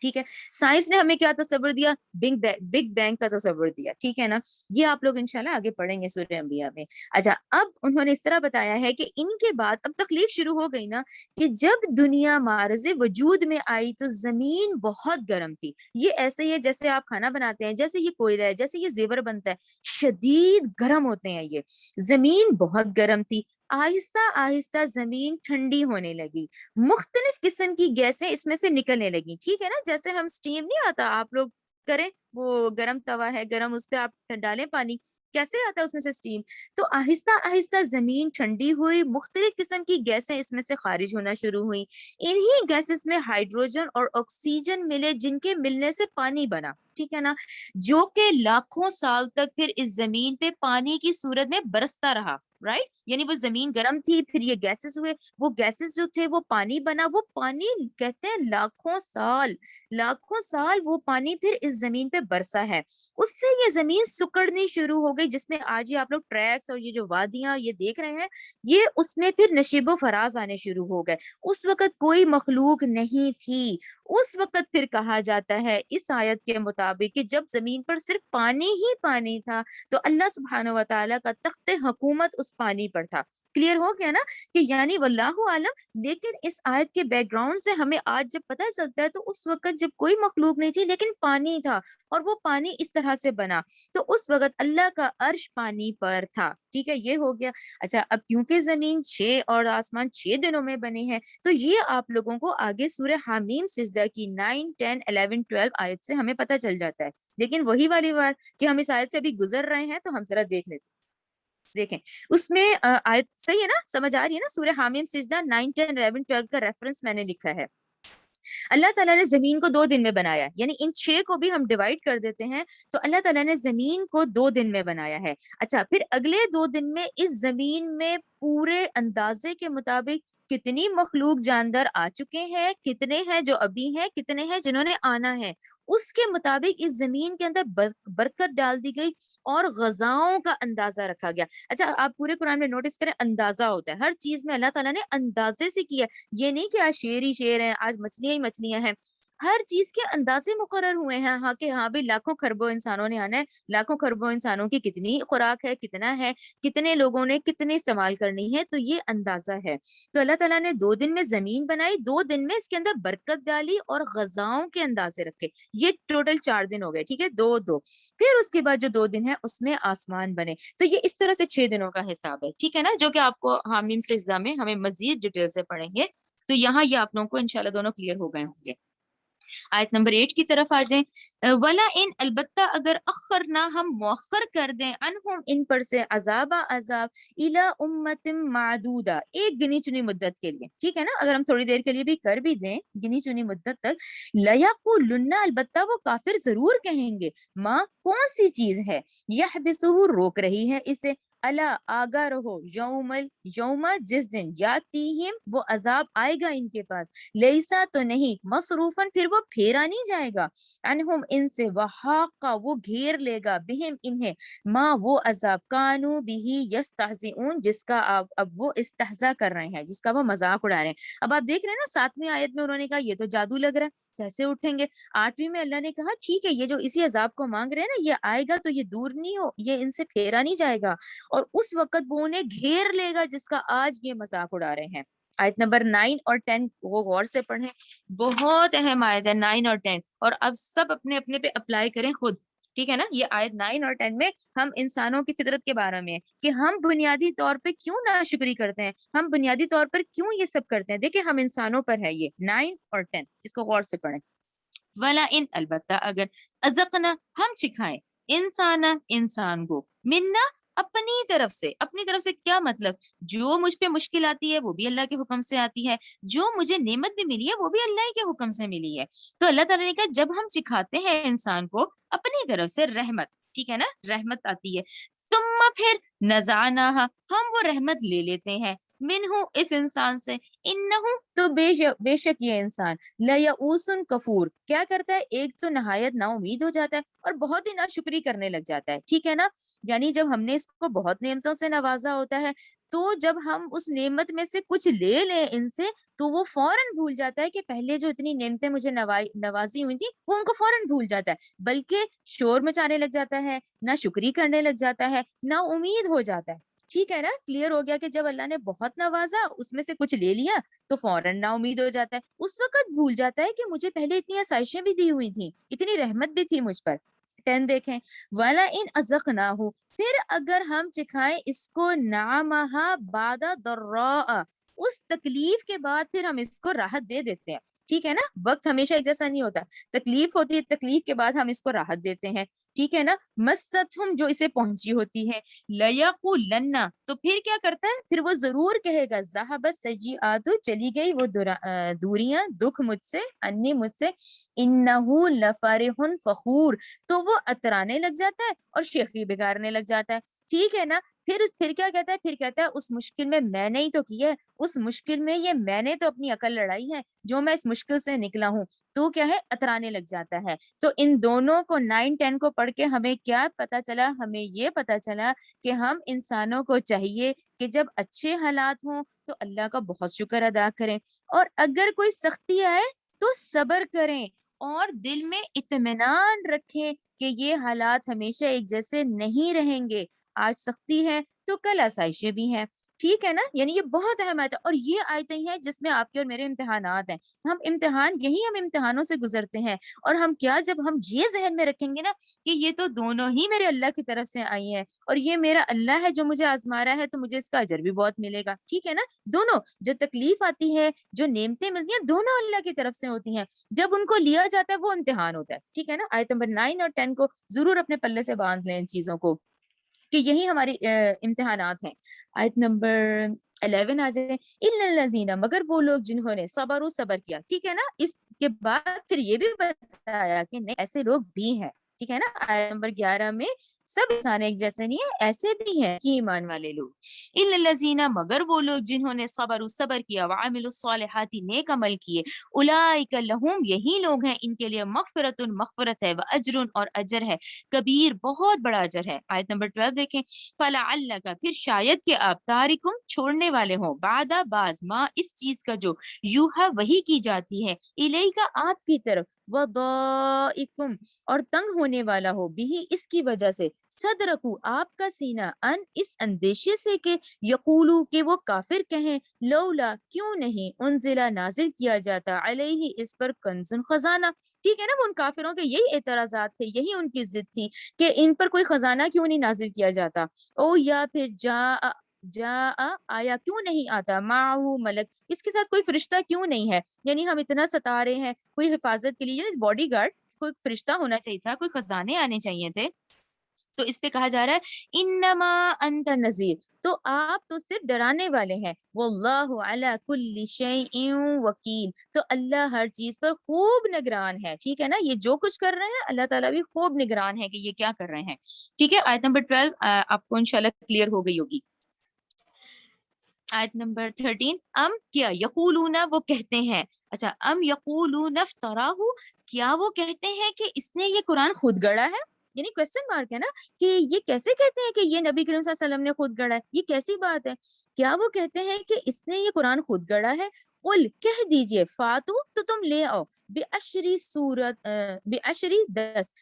ٹھیک ہے, سائنس نے ہمیں کیا تصور دیا, بگ بینگ کا تصور دیا. ٹھیک ہے نا, یہ آپ لوگ انشاءاللہ آگے پڑھیں گے سورہ انبیاء میں. اچھا اب انہوں نے اس طرح بتایا ہے کہ ان کے بعد اب تخلیق شروع ہو گئی نا, کہ جب دنیا معرض وجود میں آئی تو زمین بہت گرم تھی. یہ ایسے ہی ہے جیسے آپ کھانا بناتے ہیں, جیسے یہ کوئلہ ہے, جیسے یہ زیور بنتا ہے, شدید گرم ہوتے ہیں یہ. زمین بہت گرم تھی. آہستہ آہستہ زمین ٹھنڈی ہونے لگی, مختلف قسم کی گیسیں اس میں سے نکلنے لگی. ٹھیک ہے نا, جیسے ہم سٹیم نہیں آتا, آپ لوگ کریں, وہ گرم توا ہے, گرم, اس پہ آپ ڈالیں پانی, کیسے آتا ہے اس میں سے سٹیم. تو آہستہ آہستہ زمین ٹھنڈی ہوئی, مختلف قسم کی گیسیں اس میں سے خارج ہونا شروع ہوئی. انہی گیسز میں ہائیڈروجن اور آکسیجن ملے, جن کے ملنے سے پانی بنا. ٹھیک ہے نا, جو کہ لاکھوں سال تک پھر اس زمین پہ پانی کی صورت میں برستا رہا. رائٹ, یعنی وہ زمین گرم تھی, پھر یہ گیسز ہوئے, وہ گیسز جو تھے وہ پانی بنا. وہ پانی کہتے ہیں لاکھوں سال, لاکھوں سال وہ پانی پھر اس زمین پہ برسا ہے. اس سے یہ زمین سکڑنی شروع ہو گئی, جس میں آج یہ آپ لوگ ٹریکس اور یہ جو وادیاں یہ دیکھ رہے ہیں, یہ اس میں پھر نشیب و فراز آنے شروع ہو گئے. اس وقت کوئی مخلوق نہیں تھی. اس وقت پھر کہا جاتا ہے اس آیت کے مطابق کہ جب زمین پر صرف پانی ہی پانی تھا, تو اللہ سبحانہ و تعالیٰ کا تخت حکومت اس پانی پر تھا. کلیئر ہو گیا نا, کہ یعنی واللہ عالم. لیکن اس آیت کے بیک گراؤنڈ سے ہمیں آج جب پتہ چلتا ہے, تو اس وقت جب کوئی مخلوق نہیں تھی لیکن پانی تھا, اور وہ پانی اس طرح سے بنا, تو اس وقت اللہ کا عرش پانی پر تھا. ٹھیک ہے, یہ ہو گیا. اچھا اب کیونکہ زمین 6 اور آسمان 6 دنوں میں بنے ہیں, تو یہ آپ لوگوں کو آگے سورہ حامیم سجدہ کی 9, 10, 11, 12 آیت سے ہمیں پتہ چل جاتا ہے. لیکن وہی والی بات کہ ہم اس آیت سے ابھی گزر رہے ہیں, تو ہم ذرا دیکھ لیتے. دیکھیں اس میں آیت صحیح ہے نا, سمجھ آ رہی ہے نا. سورہ حامیم سجدہ 9, 10, 11, 12 کا ریفرنس میں نے لکھا ہے. اللہ تعالیٰ نے زمین کو 2 دن میں بنایا, یعنی ان 6 کو بھی ہم ڈیوائڈ کر دیتے ہیں, تو اللہ تعالیٰ نے زمین کو 2 دن میں بنایا ہے. اچھا پھر اگلے 2 دن میں اس زمین میں پورے اندازے کے مطابق کتنی مخلوق جاندار آ چکے ہیں, کتنے ہیں جو ابھی ہیں, کتنے ہیں جنہوں نے آنا ہے, اس کے مطابق اس زمین کے اندر برکت ڈال دی گئی, اور غذاؤں کا اندازہ رکھا گیا. اچھا آپ پورے قرآن میں نوٹس کریں, اندازہ ہوتا ہے ہر چیز میں, اللہ تعالیٰ نے اندازے سے کیا. یہ نہیں کہ آج شیر ہی شیر ہیں, آج مچھلیاں ہی مچھلیاں ہیں. ہر چیز کے اندازے مقرر ہوئے ہیں. ہاں کہ ہاں بھی لاکھوں خربوں انسانوں نے آنا ہے, لاکھوں خربوں انسانوں کی کتنی خوراک ہے, کتنا ہے, کتنے لوگوں نے کتنے استعمال کرنی ہے, تو یہ اندازہ ہے. تو اللہ تعالیٰ نے 2 دن میں زمین بنائی, 2 دن میں اس کے اندر برکت ڈالی, اور غذاؤں کے اندازے رکھے. یہ ٹوٹل 4 دن ہو گئے. ٹھیک ہے, 2 پھر اس کے بعد جو 2 دن ہے اس میں آسمان بنے. تو یہ اس طرح سے 6 دنوں کا حساب ہے. ٹھیک ہے نا, جو کہ آپ کو حامیم سجدہ میں ہمیں مزید ڈیٹیل سے پڑھیں گے. تو یہاں یہ آپ لوگوں کو انشاءاللہ دونوں کلیئر ہو گئے ہوں گے. آیت نمبر 8 کی طرف آ جائیں. ولا ان, البتہ اگر اخرنا, ہم مؤخر کر دیں, انہم ان پر سے, عذاب الی امت معدودہ, ایک گنی چنی مدت کے لیے. ٹھیک ہے نا, اگر ہم تھوڑی دیر کے لیے بھی کر بھی دیں گنی چنی مدت تک, لیقولن, البتہ وہ کافر ضرور کہیں گے, ماں کون سی چیز ہے, یحبسہ روک رہی ہے اسے, الا آگاہ رہو، یوم جس دن، یاتیہم وہ عذاب آئے گا ان کے پاس، لیسا تو نہیں، مصروفاً پھر وہ پھیرا نہیں جائے گا، عنہم ان سے، وحاقا وہ گھیر لے گا، بہم انہیں، ما وہ عذاب، کانو بھی یستہزئون جس کا اب وہ استہزا کر رہے ہیں، جس کا وہ مذاق اڑا رہے ہیں۔ اب آپ دیکھ رہے ہیں نا 7ویں آیت میں انہوں نے کہا یہ تو جادو لگ رہا ہے، کیسے اٹھیں گے؟ 8ویں میں اللہ نے کہا ٹھیک ہے یہ جو اسی عذاب کو مانگ رہے ہیں نا، یہ آئے گا تو یہ دور نہیں ہو، یہ ان سے پھیرا نہیں جائے گا، اور اس وقت وہ انہیں گھیر لے گا جس کا آج یہ مذاق اڑا رہے ہیں۔ آیت نمبر 9 اور 10 وہ غور سے پڑھیں، بہت اہم آیت ہے 9 اور 10، اور اب سب اپنے اپنے پہ اپلائی کریں خود، ٹھیک ہے نا؟ یہ آیت 9 اور 10 میں ہم انسانوں کی فطرت کے بارے میں ہے کہ ہم بنیادی طور پہ کیوں ناشکری کرتے ہیں، ہم بنیادی طور پر کیوں یہ سب کرتے ہیں۔ دیکھیں ہم انسانوں پر ہے یہ 9 اور 10، اس کو غور سے پڑھیں۔ ولا ان البتہ اگر، ازقنا ہم چکھائیں، انسان کو، منا اپنی طرف سے کیا مطلب؟ جو مجھ پہ مشکل آتی ہے وہ بھی اللہ کے حکم سے آتی ہے، جو مجھے نعمت بھی ملی ہے وہ بھی اللہ کے حکم سے ملی ہے۔ تو اللہ تعالیٰ نے کہا جب ہم سکھاتے ہیں انسان کو اپنی طرف سے رحمت، ٹھیک ہے نا، رحمت آتی ہے، ثم پھر نزعناها ہم وہ رحمت لے لیتے ہیں، منہ اس انسان سے، انہ تو بے شک یہ انسان، لیئوس کفور کیا کرتا ہے، ایک تو نہایت نا امید ہو جاتا ہے اور بہت ہی ناشکری کرنے لگ جاتا ہے، ٹھیک ہے نا؟ یعنی جب ہم نے اس کو بہت نعمتوں سے نوازا ہوتا ہے تو جب ہم اس نعمت میں سے کچھ لے لیں ان سے تو وہ فوراً بھول جاتا ہے کہ پہلے جو اتنی نعمتیں مجھے نوازی ہوئی تھی وہ ان کو فوراً بھول جاتا ہے، بلکہ شور مچانے لگ جاتا ہے، نہ شکری کرنے لگ جاتا ہے، نہ امید ہو جاتا ہے، ٹھیک ہے نا؟ کلیئر ہو گیا کہ جب اللہ نے بہت نوازا اس میں سے کچھ لے لیا تو فوراً نا امید ہو جاتا ہے، اس وقت بھول جاتا ہے کہ مجھے پہلے اتنی آسائشیں بھی دی ہوئی تھیں، اتنی رحمت بھی تھی مجھ پر۔ 10 دیکھیں، والا ان ازقناہ پھر اگر ہم چکھائیں اس کو، نعمہا بعد ضراء اس تکلیف کے بعد پھر ہم اس کو راحت دے دیتے ہیں، ٹھیک ہے نا؟ وقت ہمیشہ ایک جیسا نہیں ہوتا، تکلیف ہوتی ہے، تکلیف کے بعد ہم اس کو راحت دیتے ہیں، ٹھیک ہے نا؟ مستہم جو اسے پہنچی ہوتی ہے، لیقولن تو پھر کیا کرتا ہے، پھر وہ ضرور کہے گا، ذہب السیئات چلی گئی وہ دوریاں، دکھ مجھ سے، انی مجھ سے، انہ لفرح فخور تو وہ اترانے لگ جاتا ہے اور شیخی بگاڑنے لگ جاتا ہے، ٹھیک ہے نا؟ پھر کیا کہتا ہے، پھر کہتا ہے اس مشکل میں میں نے ہی تو کی ہے، اس مشکل میں یہ میں نے تو اپنی عقل لڑائی ہے جو میں اس مشکل سے نکلا ہوں، تو کیا ہے، اترانے لگ جاتا ہے۔ تو ان دونوں کو 9 10 کو پڑھ کے ہمیں کیا پتا چلا، ہمیں یہ پتا چلا کہ ہم انسانوں کو چاہیے کہ جب اچھے حالات ہوں تو اللہ کا بہت شکر ادا کریں، اور اگر کوئی سختی آئے تو صبر کریں اور دل میں اطمینان رکھیں کہ یہ حالات ہمیشہ ایک جیسے نہیں رہیں گے، آج سختی ہے تو کل آسائشیں بھی ہیں، ٹھیک ہے نا؟ یعنی یہ بہت اہم آیت ہے، اور یہ آیتیں ہیں جس میں آپ کے اور میرے امتحانات ہیں، ہم امتحانوں سے گزرتے ہیں، اور ہم کیا، جب ہم یہ ذہن میں رکھیں گے نا کہ یہ تو دونوں ہی میرے اللہ کی طرف سے آئی ہیں اور یہ میرا اللہ ہے جو مجھے آزما رہا ہے، تو مجھے اس کا اجر بھی بہت ملے گا، ٹھیک ہے نا؟ دونوں، جو تکلیف آتی ہے، جو نعمتیں ملتی ہیں، دونوں اللہ کی طرف سے ہوتی ہیں، جب ان کو لیا جاتا ہے وہ امتحان ہوتا ہے، ٹھیک ہے نا؟ آیت نمبر 9 اور 10 کو ضرور اپنے پلے سے باندھ لیں ان چیزوں کو کہ یہی ہماری امتحانات ہیں۔ آیت نمبر 11 آ جائے، اِلَّا الَّذِينَ مگر وہ لوگ جنہوں نے صبر کیا، ٹھیک ہے نا؟ اس کے بعد پھر یہ بھی بتایا کہ نہیں ایسے لوگ بھی ہیں، ٹھیک ہے نا؟ آیت نمبر 11 میں سب انسان ایک جیسے نہیں ہے، ایسے بھی ہیں کہ ایمان والے لوگ، اِلَّا الَّذِينَ مگر وہ لوگ جنہوں نے صبر کیا، وَعَمِلُوا الصَّالِحَاتِ نیک عمل کیے، اولئک لہم یہی لوگ ہیں ان کے لیے مغفرت ہے، وَأَجْرٌ اور اجر ہے، کبیر بہت بڑا اجر ہے۔ آیت نمبر 12 دیکھیں، فَلَعَلَّكَ پھر شاید کہ آپ تارکم چھوڑنے والے ہوں، بعد باز ماں اس چیز کا جو یوہا وہی کی جاتی ہے، الیکا آپ کی طرف، وضائکم اور تنگ ہونے والا ہو بھی اس کی وجہ سے، صدرکو آپ کا سینہ، ان اس اندیشے سے کہ یقولو کہ وہ کافر کہیں، لولا کیوں نہیں، انزلہ نازل کیا جاتا، علیہ اس پر کنزن خزانہ، ٹھیک ہے نا؟ وہ ان کافروں کے یہی اعتراضات تھے، یہی ان کی ضد تھی کہ ان پر کوئی خزانہ کیوں نہیں نازل کیا جاتا، او یا پھر جا آیا کیوں نہیں آتا، معہو ملک اس کے ساتھ کوئی فرشتہ کیوں نہیں ہے، یعنی ہم اتنا ستا رہے ہیں، کوئی حفاظت کے لیے باڈی گارڈ، کوئی فرشتہ ہونا چاہیے تھا، کوئی خزانے آنے چاہیے تھے، تو اس پہ کہا جا رہا ہے انما انت نذیر، تو آپ تو صرف ڈرانے والے ہیں، واللہ علی کل شیء وکیل، تو اللہ ہر چیز پر خوب نگران ہے، ٹھیک ہے نا، یہ جو کچھ کر رہے ہیں اللہ تعالیٰ بھی خوب نگران ہے کہ یہ کیا کر رہے ہیں، ٹھیک ہے۔ آیت نمبر 12 آپ کو انشاءاللہ کلیئر ہو گئی ہوگی۔ آیت نمبر 13 ام کیا یقولون وہ کہتے ہیں، اچھا ام یقولون افتراہ، کیا وہ کہتے ہیں کہ اس نے یہ قرآن خود گڑھا ہے، یعنی کوشچن مارک ہے نا کہ یہ کیسے کہتے ہیں کہ یہ نبی کریم صلی اللہ علیہ وسلم نے خود گڑھا ہے، یہ کیسی بات ہے، کیا وہ کہتے ہیں کہ اس نے یہ قرآن خود گڑھا ہے، قل کہہ دیجئے فاتو تو تم لے آؤ بعشری سورت بعشری 10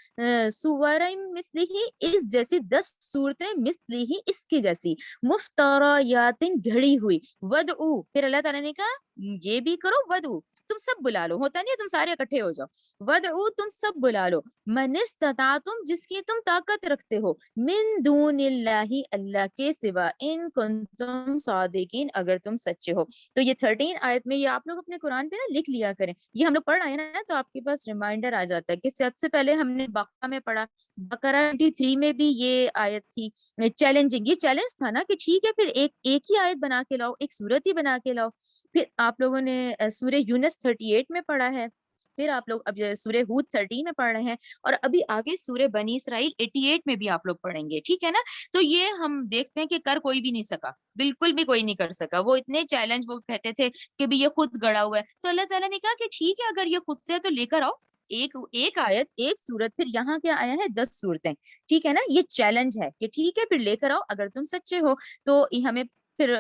سورہ مثلی ہی اس جیسی 10 صورتیں مثلی ہی اس کی جیسی مفتریات گھڑی ہوئی ودعو، پھر اللہ تعالیٰ نے کہا یہ بھی کرو ودعو، تم سب بلا لو، ہوتا نہیں تم سارے اکٹھے ہو جاؤ، ودعو تم سب بلا لو، من استطاعتم جس کی تم طاقت رکھتے ہو، من دون اللہ اللہ کے سوا، ان کنتم صادقین اگر تم سچے ہو۔ تو یہ 13 آیت میں یہ آپ لوگ اپنے قرآن پہ نا لکھ لیا کریں، یہ ہم لوگ پڑھ رہے ہیں نا تو آپ کے پاس ریمائنڈر آ جاتا ہے کہ سب سے پہلے ہم نے بقرہ میں پڑھا، بقرہ 23 میں بھی یہ آیت تھی چیلنجنگ، یہ چیلنج تھا نا کہ ٹھیک ہے پھر ایک ہی آیت بنا کے لاؤ، ایک سورت ہی بنا کے لاؤ، پھر آپ لوگوں نے سورہ یونس 38 میں پڑھا ہے، پھر آپ لوگ اب سورہ ہود 13 میں پڑھ رہے ہیں، اور ابھی آگے سورہ بنی اسرائیل 88 میں بھی آپ لوگ پڑھیں گے، ٹھیک ہے نا، تو یہ ہم دیکھتے ہیں کہ کر کوئی بھی نہیں سکا، بالکل بھی کوئی نہیں کر سکا، وہ اتنے چیلنج وہ کہتے تھے کہ بھی یہ خود گڑا ہوا ہے، تو اللہ تعالیٰ نے کہا کہ ٹھیک ہے اگر یہ خود سے ہے تو لے کر آؤ ایک آیت ایک سورت، پھر یہاں کیا آیا ہے 10 صورتیں، ٹھیک ہے نا، یہ چیلنج ہے کہ ٹھیک ہے پھر لے کر آؤ اگر تم سچے ہو، تو ہمیں پھر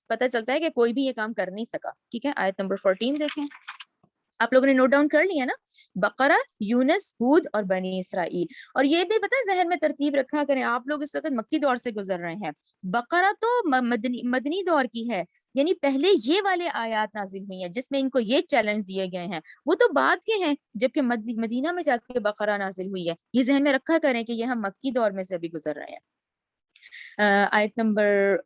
پتہ چلتا ہے کہ کوئی بھی یہ کام کر نہیں سکا، ٹھیک ہے۔ آیت نمبر 14 دیکھیں، آپ لوگوں نے نوٹ ڈاؤن کر لیا نا، بقرہ، یونس، ہود اور بنی اسرائیل، اور یہ بھی پتہ ہے ذہن میں ترتیب رکھا کریں، آپ لوگ اس وقت مکی دور سے گزر رہے ہیں، بقرہ تو مدنی دور کی ہے، یعنی پہلے یہ والے آیات نازل ہوئی ہیں جس میں ان کو یہ چیلنج دیے گئے ہیں، وہ تو بعد کے ہیں جبکہ مدینہ میں جا کے بقرہ نازل ہوئی ہے، یہ ذہن میں رکھا کریں کہ یہ ہم مکی دور میں سے بھی گزر رہے ہیں۔ آیت نمبر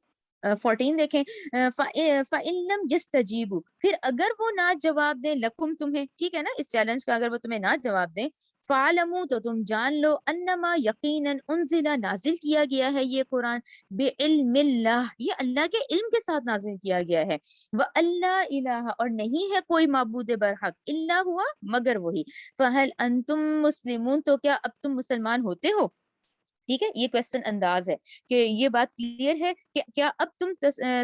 14 دیکھیں، فَإِن لَمْ يَسْتَجِيبُوا، پھر اگر وہ نہ جواب دیں لکم تمہیں، ٹھیک ہے نا، اس چیلنج کا اگر وہ تمہیں نہ جواب دیں، فَعْلَمُوا تو تم جان لو انما یقیناً انزل نازل کیا گیا ہے یہ قرآن بعلم اللہ، یہ اللہ کے علم کے ساتھ نازل کیا گیا ہے، وَأَلَّا إِلَٰهَ اور نہیں ہے کوئی معبود برحق الا ہوا مگر وہی، فَهَلْ أَنْتُمْ مُسْلِمُونَ تو کیا اب تم مسلمان ہوتے ہو، ٹھیک ہے، یہ کوشچن انداز ہے کہ یہ بات کلیئر ہے کہ کیا اب تم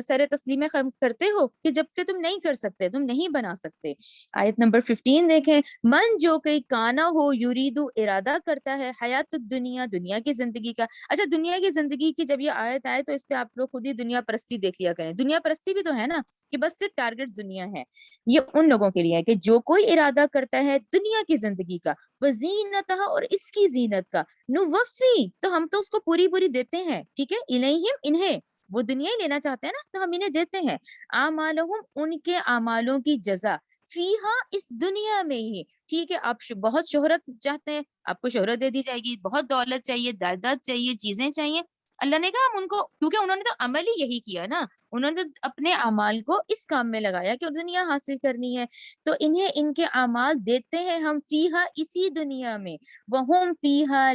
سر تسلیم کرتے ہو کہ جب کہ تم نہیں کر سکتے، تم نہیں بنا سکتے۔ آیت نمبر 15 دیکھیں، من جو کئی کانا ہو یریدو ارادہ کرتا ہے حیات الدنیا دنیا کی زندگی کا، اچھا دنیا کی زندگی کی جب یہ آیت آئے تو اس پہ آپ لوگ خود ہی دنیا پرستی دیکھ لیا کریں، دنیا پرستی بھی تو ہے نا کہ بس صرف ٹارگٹ دنیا ہے، یہ ان لوگوں کے لیے ہے کہ جو کوئی ارادہ کرتا ہے دنیا کی زندگی کا، وزینتہ اور اس کی زینت کا، نوفی تو ہم تو اس کو پوری پوری دیتے ہیں، ٹھیک ہے، الیہم انہیں، وہ دنیا ہی لینا چاہتے ہیں نا تو ہم انہیں دیتے ہیں، اعمالہم ان کے اعمالوں کی جزا، فیہا اس دنیا میں ہی، ٹھیک ہے، آپ بہت شہرت چاہتے ہیں آپ کو شہرت دے دی جائے گی، بہت دولت چاہیے، جائیداد چاہیے، چیزیں چاہیے، اللہ نے کہا ہم ان کو، کیونکہ انہوں نے تو عمل ہی یہی کیا نا، انہوں نے تو اپنے اعمال کو اس کام میں لگایا کہ دنیا حاصل کرنی ہے، تو انہیں ان کے اعمال دیتے ہیں ہم فیہا اسی دنیا میں، وہم فیہا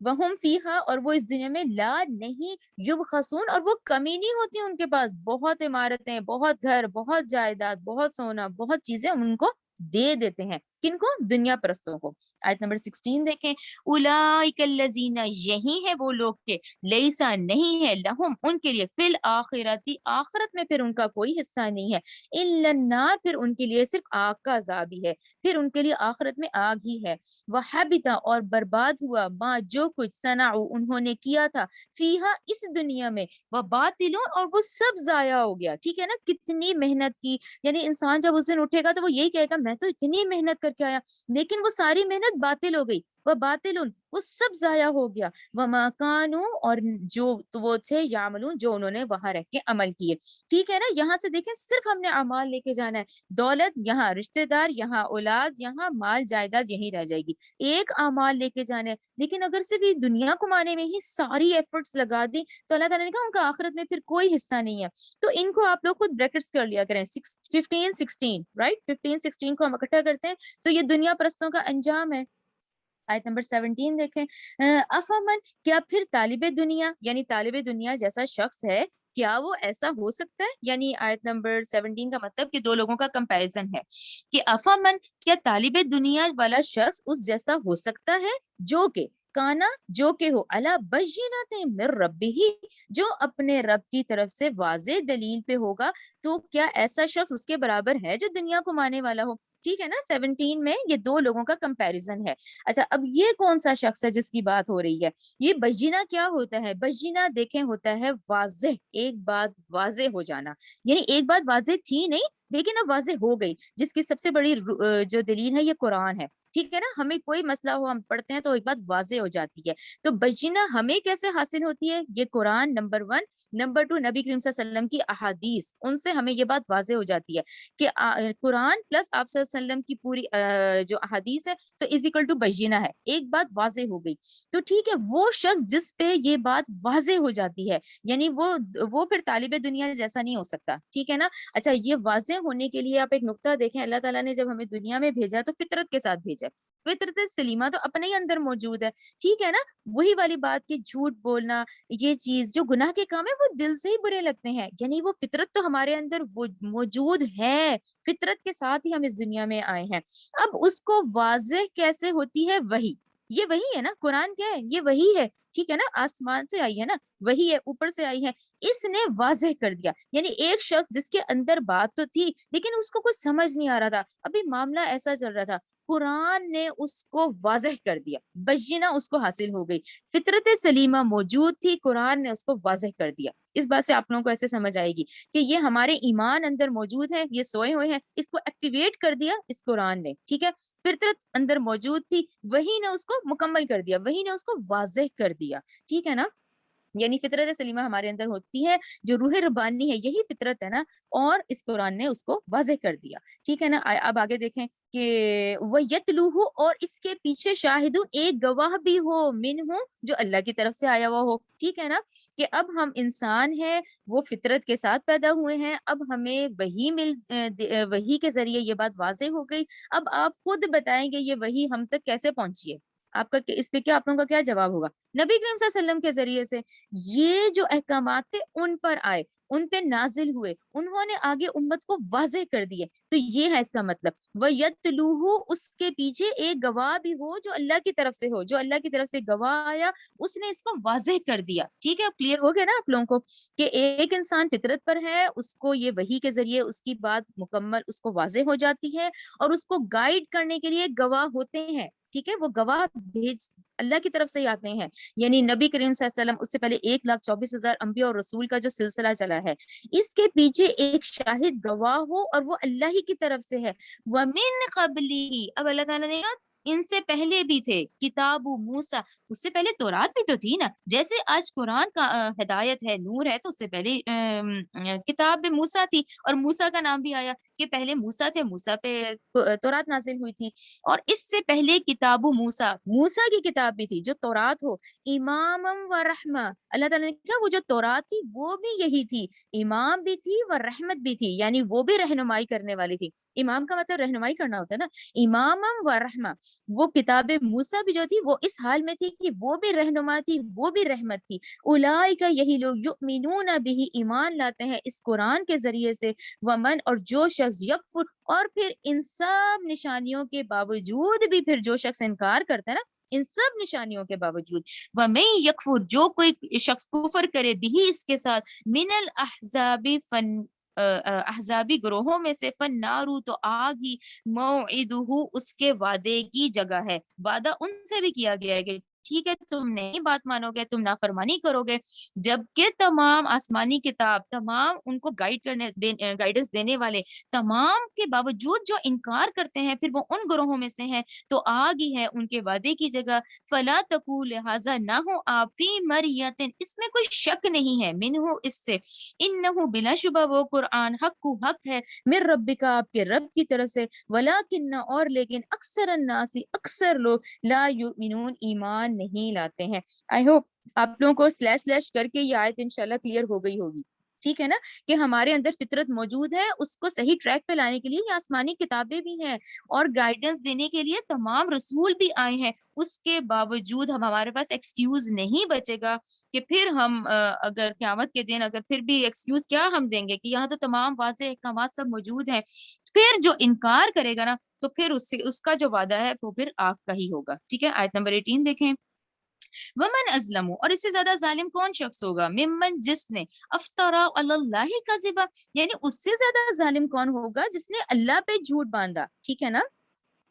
وہم فیہا اور وہ اس دنیا میں لا نہیں یبخسون اور وہ کمی نہیں ہوتی ان کے پاس، بہت عمارتیں، بہت گھر، بہت جائیداد، بہت سونا، بہت چیزیں ہم ان کو دے دیتے ہیں، کن کو، دنیا پرستوں کو۔ آیت نمبر 16 دیکھیں، اولئک الذین یہی ہے وہ لوگ کے لیسا نہیں ہے لہم ان کے لیے فی الاخرتی آخرت میں پھر ان کا کوئی حصہ نہیں ہے، الا النار پھر ان کے لیے صرف آگ کا عذاب ہی ہے، پھر ان کے لیے آخرت میں آگ ہی ہے، وحبط اور برباد ہوا ما جو کچھ صنعوا انہوں نے کیا تھا فیہا اس دنیا میں، وباطلون اور وہ سب ضائع ہو گیا، ٹھیک ہے نا، کتنی محنت کی، یعنی انسان جب اس دن اٹھے گا تو وہ یہی کہے گا میں تو اتنی محنت کر کے آیا لیکن وہ ساری محنت باطل ہو گئی، وباطلون وہ سب ضائع ہو گیا، وما کانوا اور جو تو وہ تھے یعملون جو انہوں نے وہاں رہ کے عمل کیے، ٹھیک ہے نا، یہاں سے دیکھیں صرف ہم نے اعمال لے کے جانا ہے، دولت یہاں، رشتہ دار یہاں، اولاد یہاں، مال جائیداد یہیں رہ جائے گی، ایک اعمال لے کے جانا ہے، لیکن اگر صرف یہ دنیا کمانے میں ہی ساری ایفرٹس لگا دی تو اللہ تعالیٰ نے کہا ان کا آخرت میں پھر کوئی حصہ نہیں ہے، تو ان کو آپ لوگ خود بریکٹس کر لیا کریں، 15 16 رائٹ، 15 16 کو ہم اکٹھا کرتے ہیں تو یہ دنیا پرستوں کا انجام ہے، آیت نمبر 17 دیکھیں، افامن، کیا پھر طالب دنیا یعنی طالب دنیا جیسا شخص ہے، کیا وہ ایسا ہو سکتا ہے؟ یعنی آیت نمبر 17 کا مطلب کہ دو لوگوں کا کمپیریزن ہے کہ افامن، کیا طالب دنیا والا شخص اس جیسا ہو سکتا ہے جو کہ کانا، جو کہ ہو الا بینات من ربہ، جو اپنے رب کی طرف سے واضح دلیل پہ ہوگا، تو کیا ایسا شخص اس کے برابر ہے جو دنیا کو ماننے والا ہو؟ ٹھیک ہے نا، 17 میں یہ دو لوگوں کا کمپیریزن ہے۔ اچھا، اب یہ کون سا شخص ہے جس کی بات ہو رہی ہے؟ یہ بجینہ کیا ہوتا ہے؟ بجینہ دیکھیں ہوتا ہے واضح، ایک بات واضح ہو جانا، یعنی ایک بات واضح تھی نہیں لیکن اب واضح ہو گئی، جس کی سب سے بڑی جو دلیل ہے یہ قرآن ہے۔ ٹھیک ہے نا، ہمیں کوئی مسئلہ ہو ہم پڑھتے ہیں تو ایک بات واضح ہو جاتی ہے۔ تو بجینہ ہمیں کیسے حاصل ہوتی ہے؟ یہ قرآن نمبر 1، نمبر 2 نبی کریم صلی اللہ علیہ وسلم کی احادیث، ان سے ہمیں یہ بات واضح ہو جاتی ہے کہ قرآن پلس آپ صلی اللہ علیہ وسلم کی پوری جو احادیث ہے تو از اکول ٹو بینہ ہے، ایک بات واضح ہو گئی۔ تو ٹھیک ہے، وہ شخص جس پہ یہ بات واضح ہو جاتی ہے، یعنی وہ پھر طالب دنیا جیسا نہیں ہو سکتا۔ ٹھیک ہے نا، اچھا یہ واضح ہونے کے لیے آپ ایک نقطہ دیکھیں، اللہ تعالیٰ نے جب ہمیں دنیا میں بھیجا تو فطرت کے ساتھ بھیجا، فطرت سلیمہ تو اپنے ہی اندر موجود ہے۔ ٹھیک ہے نا، وہی والی بات کہ جھوٹ بولنا، یہ چیز جو گناہ کے کام ہے وہ دل سے ہی برے لگتے ہیں، یعنی وہ فطرت تو ہمارے اندر موجود ہے، فطرت کے ساتھ ہی ہم اس دنیا میں آئے ہیں۔ اب اس کو واضح کیسے ہوتی ہے؟ وہی، یہ وہی ہے نا، قرآن کیا ہے؟ یہ وہی ہے۔ ٹھیک ہے نا، آسمان سے آئی ہے نا، وہی ہے، اوپر سے آئی ہے، اس نے واضح کر دیا۔ یعنی ایک شخص جس کے اندر بات تو تھی لیکن اس کو کچھ سمجھ نہیں آ رہا تھا، ابھی معاملہ ایسا چل رہا تھا، قرآن نے اس کو واضح کر دیا، بینہ اس کو حاصل ہو گئی، فطرت سلیمہ موجود تھی، قرآن نے اس کو واضح کر دیا۔ اس بات سے آپ لوگوں کو ایسے سمجھ آئے گی کہ یہ ہمارے ایمان اندر موجود ہے، یہ سوئے ہوئے ہیں، اس کو ایکٹیویٹ کر دیا اس قرآن نے۔ ٹھیک ہے، فطرت اندر موجود تھی، وہی نے اس کو مکمل کر دیا، وہی نے اس کو واضح کر دیا۔ ٹھیک ہے نا، یعنی فطرت سلیمہ ہمارے اندر ہوتی ہے، جو روح ربانی ہے یہی فطرت ہے نا، اور اس قرآن نے اس کو واضح کر دیا۔ ٹھیک ہے نا، اب آگے دیکھیں کہ وَيَتْلُوهُ، اور اس کے پیچھے شاہدون، ایک گواہ بھی ہو، منہ، جو اللہ کی طرف سے آیا ہوا ہو۔ ٹھیک ہے نا، کہ اب ہم انسان ہیں، وہ فطرت کے ساتھ پیدا ہوئے ہیں، اب ہمیں وحی کے ذریعے یہ بات واضح ہو گئی۔ اب آپ خود بتائیں گے یہ وحی ہم تک کیسے پہنچی ہے؟ آپ کا اس پہ کیا، آپ لوگوں کا کیا جواب ہوگا؟ نبی کریم صلی اللہ علیہ وسلم کے ذریعے سے یہ جو احکامات تھے ان پر آئے، ان پہ نازل ہوئے، انہوں نے آگے امت کو واضح کر دیے۔ تو یہ ہے اس کا مطلب، وَيَتْلُوهُ، اس کے پیچھے ایک گواہ بھی ہو جو اللہ کی طرف سے ہو، جو اللہ کی طرف سے گواہ آیا، اس نے اس کو واضح کر دیا۔ ٹھیک ہے، اب کلیئر ہو گیا نا آپ لوگوں کو کہ ایک انسان فطرت پر ہے، اس کو یہ وحی کے ذریعے اس کی بات مکمل اس کو واضح ہو جاتی ہے، اور اس کو گائیڈ کرنے کے لیے گواہ ہوتے ہیں۔ ٹھیک ہے، وہ گواہ اللہ کی طرف سے ہی آتے ہیں، یعنی نبی کریم صلی اللہ علیہ وسلم، اس سے پہلے 1,24,000 انبیاء اور رسول کا جو سلسلہ چلا ہے، اس کے پیچھے ایک شاہد گواہ ہو اور وہ اللہ ہی کی طرف سے ہے۔ وَمِن قَبْلِهِ، اب اللہ تعالیٰ نے کہا ان سے پہلے بھی تھے، کتاب موسیٰ، اس سے پہلے تورات بھی تو تھی نا، جیسے آج قرآن کا ہدایت ہے، نور ہے، تو اس سے پہلے کتاب موسیٰ تھی، اور موسیٰ کا نام بھی آیا کہ پہلے موسیٰ تھے، موسیٰ پہ تورات نازل ہوئی تھی، اور اس سے پہلے کتاب موسیٰ، موسیٰ کی کتاب بھی تھی جو تورات ہو، امام و رحمہ، اللہ تعالیٰ نے کہا وہ جو تورات تھی وہ بھی یہی تھی، امام بھی تھی و رحمت بھی تھی، یعنی وہ بھی رہنمائی کرنے والی تھی۔ امام کا مطلب رہنمائی کرنا ہوتا ہے نا، امام و رحمہ، وہ کتاب موسیٰ بھی جو تھی وہ اس حال میں تھی کہ وہ بھی رہنما تھی، وہ بھی رحمت تھی۔ اولئک، یہی لوگ، یؤمنون بہ، ایمان لاتے ہیں اس قرآن کے ذریعے سے، ومن، اور جو شخص، یکفر، اور پھر ان سب نشانیوں کے باوجود بھی پھر جو شخص انکار کرتا ہے نا، ان سب نشانیوں کے باوجود، وَمَن یکفر، جو کوئی شخص کفر کرے، بھی اس کے ساتھ، من الاحزاب، احزابی گروہوں میں سے، فالنار، تو آگ ہی، موعدہ، اس کے وعدے کی جگہ ہے، وعدہ ان سے بھی کیا گیا ہے کہ ٹھیک ہے تم نہیں بات مانو گے، تم نافرمانی کرو گے، جبکہ تمام آسمانی کتاب، تمام ان کو گائیڈنس دینے والے، تمام کے باوجود جو انکار کرتے ہیں پھر وہ ان گروہوں میں سے ہیں، تو آگ ہی ہے ان کے وعدے کی جگہ۔ فلا تقول، لہذا نہ ہو آپ، فی مریت، اس میں کوئی شک نہیں ہے، منہ، اس سے، انہ، بلا شبہ وہ قرآن، حق ہے، من ربک، آپ کے رب کی طرف سے، ولکن، اور لیکن، اکثر الناس، اکثر لوگ، لا یؤمنون، ایمان نہیں لاتے ہیں۔ آئی ہوپ آپ لوگوں کو سلیش سلیش کر کے یہ آیت انشاءاللہ کلیئر ہو گئی ہوگی۔ ٹھیک ہے نا, کہ ہمارے اندر فطرت موجود ہے, اس کو صحیح ٹریک پہ لانے کے لیے یہ آسمانی کتابیں بھی ہیں اور گائیڈنس دینے کے لیے تمام رسول بھی آئے ہیں. اس کے باوجود ہمارے پاس ایکسکیوز نہیں بچے گا کہ پھر ہم اگر قیامت کے دن اگر پھر بھی ایکسکیوز کیا ہم دیں گے کہ یہاں تو تمام واضح احکامات سب موجود ہیں. پھر جو انکار کرے گا نا تو پھر اس کا جو وعدہ ہے وہ پھر آگ کا ہی ہوگا. ٹھیک ہے, آیت نمبر 18 دیکھیں. ومن ازلم, اور اس سے زیادہ ظالم کون شخص ہوگا, ممن, جس نے, افطرا علی اللہ کذبا, یعنی اس سے زیادہ ظالم کون ہوگا جس نے اللہ پہ جھوٹ باندھا. ٹھیک ہے نا,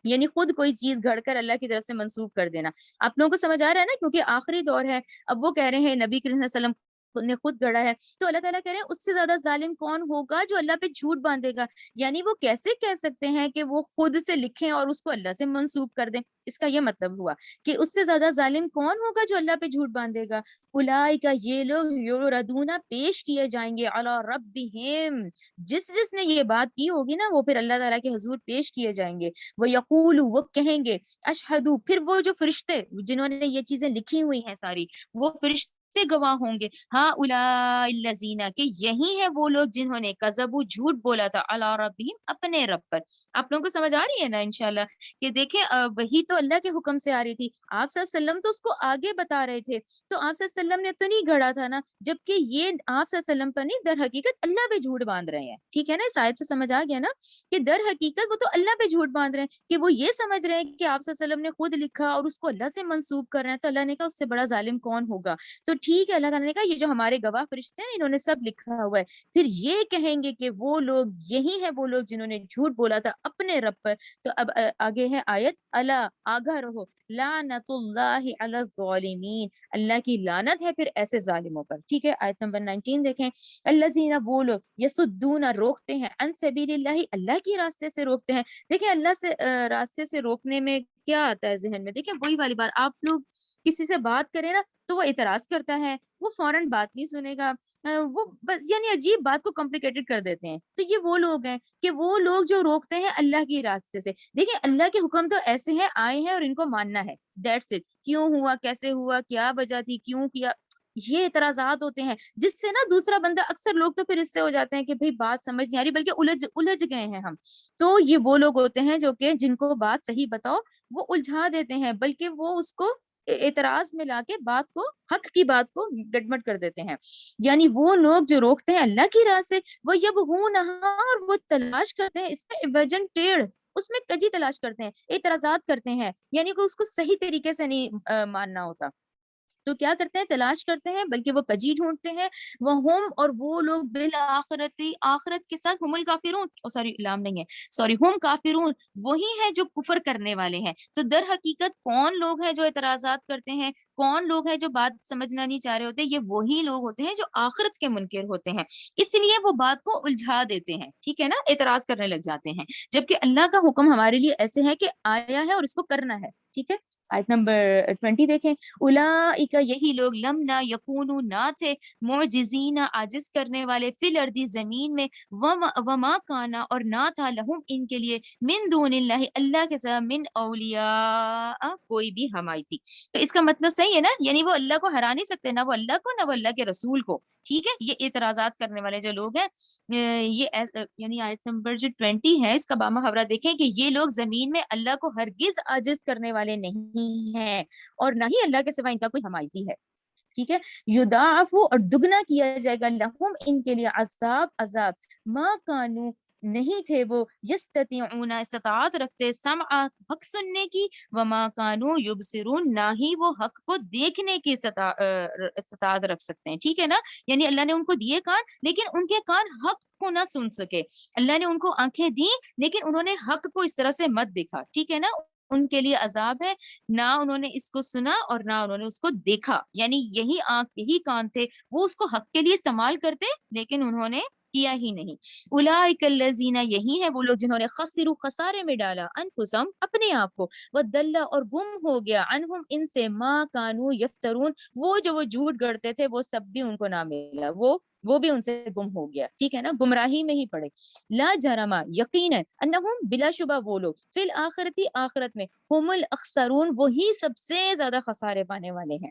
یعنی خود کوئی چیز گھڑ کر اللہ کی طرف سے منسوب کر دینا. آپ لوگوں کو سمجھ آ رہا ہے نا, کیونکہ آخری دور ہے. اب وہ کہہ رہے ہیں نبی کریم صلی اللہ علیہ وسلم نے خود گڑا ہے, تو اللہ تعالیٰ کہہ رہے ہیں اس سے زیادہ ظالم کون ہوگا جو اللہ پہ جھوٹ باندھے گا. یعنی وہ کیسے کہہ سکتے ہیں کہ وہ خود سے لکھیں اور اس کو اللہ سے منسوب کر دیں. اس کا یہ مطلب ہوا کہ اس سے زیادہ ظالم کون ہوگا جو اللہ پہ جھوٹ باندھے گا. اولئک, یہ لوگ, یعرضون, پیش کیے جائیں گے, علی ربہم, جس نے یہ بات کی ہوگی نا وہ پھر اللہ تعالیٰ کے حضور پیش کیے جائیں گے. وہ یقول, وہ کہیں گے, اشہدو, پھر وہ جو فرشتے جنہوں نے یہ چیزیں لکھی ہوئی ہیں ساری, وہ فرشتے گواہ ہوں گے, ہاں اولائی الذین, کہ یہی ہے وہ لوگ جنہوں نے کذبوا, جھوٹ بولا تھا, علی ربہم, اپنے رب پر. آپ لوگوں کو سمجھ آ رہی ہے نا انشاءاللہ, کہ دیکھیں وہی تو اللہ کے حکم سے آ رہی تھی, آپ صلی اللہ علیہ وسلم تو اس کو آگے بتا رہے تھے, تو آپ صلی اللہ علیہ وسلم نے تو نہیں گھڑا تھا نا, جبکہ یہ آپ صلی اللہ علیہ وسلم پر نہیں, در حقیقت اللہ پہ جھوٹ باندھ رہے ہیں. ٹھیک ہے نا, اس آیت سے سمجھ آ گیا نا کہ در حقیقت وہ تو اللہ پہ جھوٹ باندھ رہے ہیں, کہ وہ یہ سمجھ رہے ہیں کہ آپ صلی اللہ علیہ وسلم نے خود لکھا اور اس کو اللہ سے منسوب کر رہے ہیں. تو اللہ نے کہا اس سے بڑا ظالم کون ہوگا. تو ٹھیک ہے, اللہ تعالیٰ نے کہا یہ جو ہمارے گواہ فرشتے ہیں انہوں نے سب لکھا ہوا ہے. پھر یہ کہیں گے کہ وہ لوگ, یہی ہے وہ لوگ جنہوں نے جھوٹ بولا تھا اپنے رب پر. تو اب آگے ہے آیت, الا, آگاہ رہو, لعنت اللہ علی الظالمین, اللہ کی لعنت ہے پھر ایسے ظالموں پر. ٹھیک ہے, آیت نمبر 19 دیکھیں. الذین, وہ لوگ, یصدون, روکتے ہیں, عن سبیل اللہ, اللہ کی راستے سے روکتے ہیں. دیکھیں اللہ سے راستے سے روکنے میں کیا آتا ہے ذہن میں, دیکھیں وہی والی بات, آپ لوگ کسی سے بات کریں نا تو وہ اعتراض کرتا ہے, وہ فوراً بات نہیں سنے گا, وہ بس یعنی عجیب بات کو کمپلیکیٹڈ کر دیتے ہیں. تو یہ وہ لوگ ہیں کہ وہ لوگ جو روکتے ہیں اللہ کی راستے سے. دیکھیں اللہ کے حکم تو ایسے ہیں, آئے ہیں اور ان کو ماننا ہے, دیٹس اٹ. کیوں ہوا, کیسے ہوا, کیا وجہ تھی, کیوں کیا, یہ اعتراضات ہوتے ہیں جس سے نا دوسرا بندہ, اکثر لوگ تو پھر اس سے ہو جاتے ہیں کہ بھئی بات سمجھ نہیں آ رہی, بلکہ الجھ گئے ہیں ہم. تو یہ وہ لوگ ہوتے ہیں جو کہ جن کو بات صحیح بتاؤ وہ الجھا دیتے ہیں, بلکہ وہ اس کو اعتراض میں لا کے بات کو, حق کی بات کو گڈمٹ کر دیتے ہیں. یعنی وہ لوگ جو روکتے ہیں اللہ کی راہ سے, وہ یبغونہا, اور وہ تلاش کرتے ہیں اس میں وجن ٹیڑھ, اس میں کجی تلاش کرتے ہیں, اعتراضات کرتے ہیں, یعنی کہ اس کو صحیح طریقے سے نہیں ماننا ہوتا. تو کیا کرتے ہیں, تلاش کرتے ہیں, بلکہ وہ کجی ڈھونڈتے ہیں. وہ ہم, اور وہ لوگ, بالآخرتی, آخرت کے ساتھ, ہم الکافرون, سوری لام نہیں ہے, سوری, ہم کافرون, وہی ہے جو کفر کرنے والے ہیں. تو در حقیقت کون لوگ ہیں جو اعتراضات کرتے ہیں, کون لوگ ہیں جو بات سمجھنا نہیں چاہ رہے ہوتے, یہ وہی لوگ ہوتے ہیں جو آخرت کے منکر ہوتے ہیں. اس لیے وہ بات کو الجھا دیتے ہیں. ٹھیک ہے نا, اعتراض کرنے لگ جاتے ہیں, جبکہ اللہ کا حکم ہمارے لیے ایسے ہے کہ آیا ہے اور اس کو کرنا ہے. ٹھیک ہے, آیت نمبر 20 دیکھیں. اولئک, یہی لوگ, لم, نہ, یکونوا, نہ تھے, معجزین, عاجز کرنے والے, فی الارض, زمین میں, وما کانا, اور نہ تھا, لہم, ان کے لیے, من دون اللہ, اللہ کے سوا, من اولیاء, کوئی بھی حمایتی. تو اس کا مطلب صحیح ہے نا, یعنی وہ اللہ کو ہرا نہیں سکتے, نہ وہ اللہ کو, نہ وہ اللہ کے رسول کو. ٹھیک ہے, یہ اعتراضات کرنے والے جو لوگ ہیں, یہ یعنی آیت نمبر جو 20 ہے اس کا بامہ حوالہ دیکھیں کہ یہ لوگ زمین میں اللہ کو ہرگز عاجز کرنے والے نہیں ہیں, اور نہ ہی اللہ کے سوا ان کا کوئی حمایتی ہے. ٹھیک ہے, یضاعف, اور دگنا کیا جائے گا, لہم, ان کے لیے, عذاب, ما کانو, نہیں تھے وہ, یستطیعون, استطاعت رکھتے, سمع, حق سننے کی, وما کانو یبصرون, نہ ہی وہ حق کو دیکھنے کی استطاعت رکھ سکتے ہیں. ٹھیک ہے نا, یعنی اللہ نے ان کو دیے کان, لیکن ان کے کان حق کو نہ سن سکے. اللہ نے ان کو آنکھیں دی, لیکن انہوں نے حق کو اس طرح سے مت دیکھا. ٹھیک ہے نا, ان کے لیے عذاب ہے, نہ انہوں نے اس کو سنا اور نہ انہوں نے اس کو دیکھا. یعنی یہی آنکھ, یہی کان تھے, وہ اس کو حق کے لیے استعمال کرتے, لیکن انہوں نے کیا ہی نہیں. اولئک الذین, یہی ہے وہ لوگ جنہوں نے خسروا, خسارے میں ڈالا, انفسہم, اپنے آپ کو, وضل, اور گم ہو گیا, عنہم, ان سے, ما کانوا یفترون, وہ جو وہ جھوٹ گڑتے تھے وہ سب بھی ان کو نہ ملا, وہ بھی ان سے گم ہو گیا. ٹھیک ہے نا, گمراہی میں ہی پڑے. لا جرما, یقینا, انہم, بلا شبہ وہ لوگ, فی الآخرتی, آخرت میں, ہم الاخسرون, وہی سب سے زیادہ خسارے پانے والے ہیں.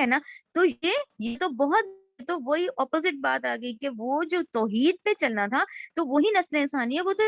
ہے نا. تو یہ تو بہت, تو وہی اپوزٹ بات آ گئی کہ وہ جو توحید پہ چلنا تھا تو وہی نسل انسانی ہے, وہ تو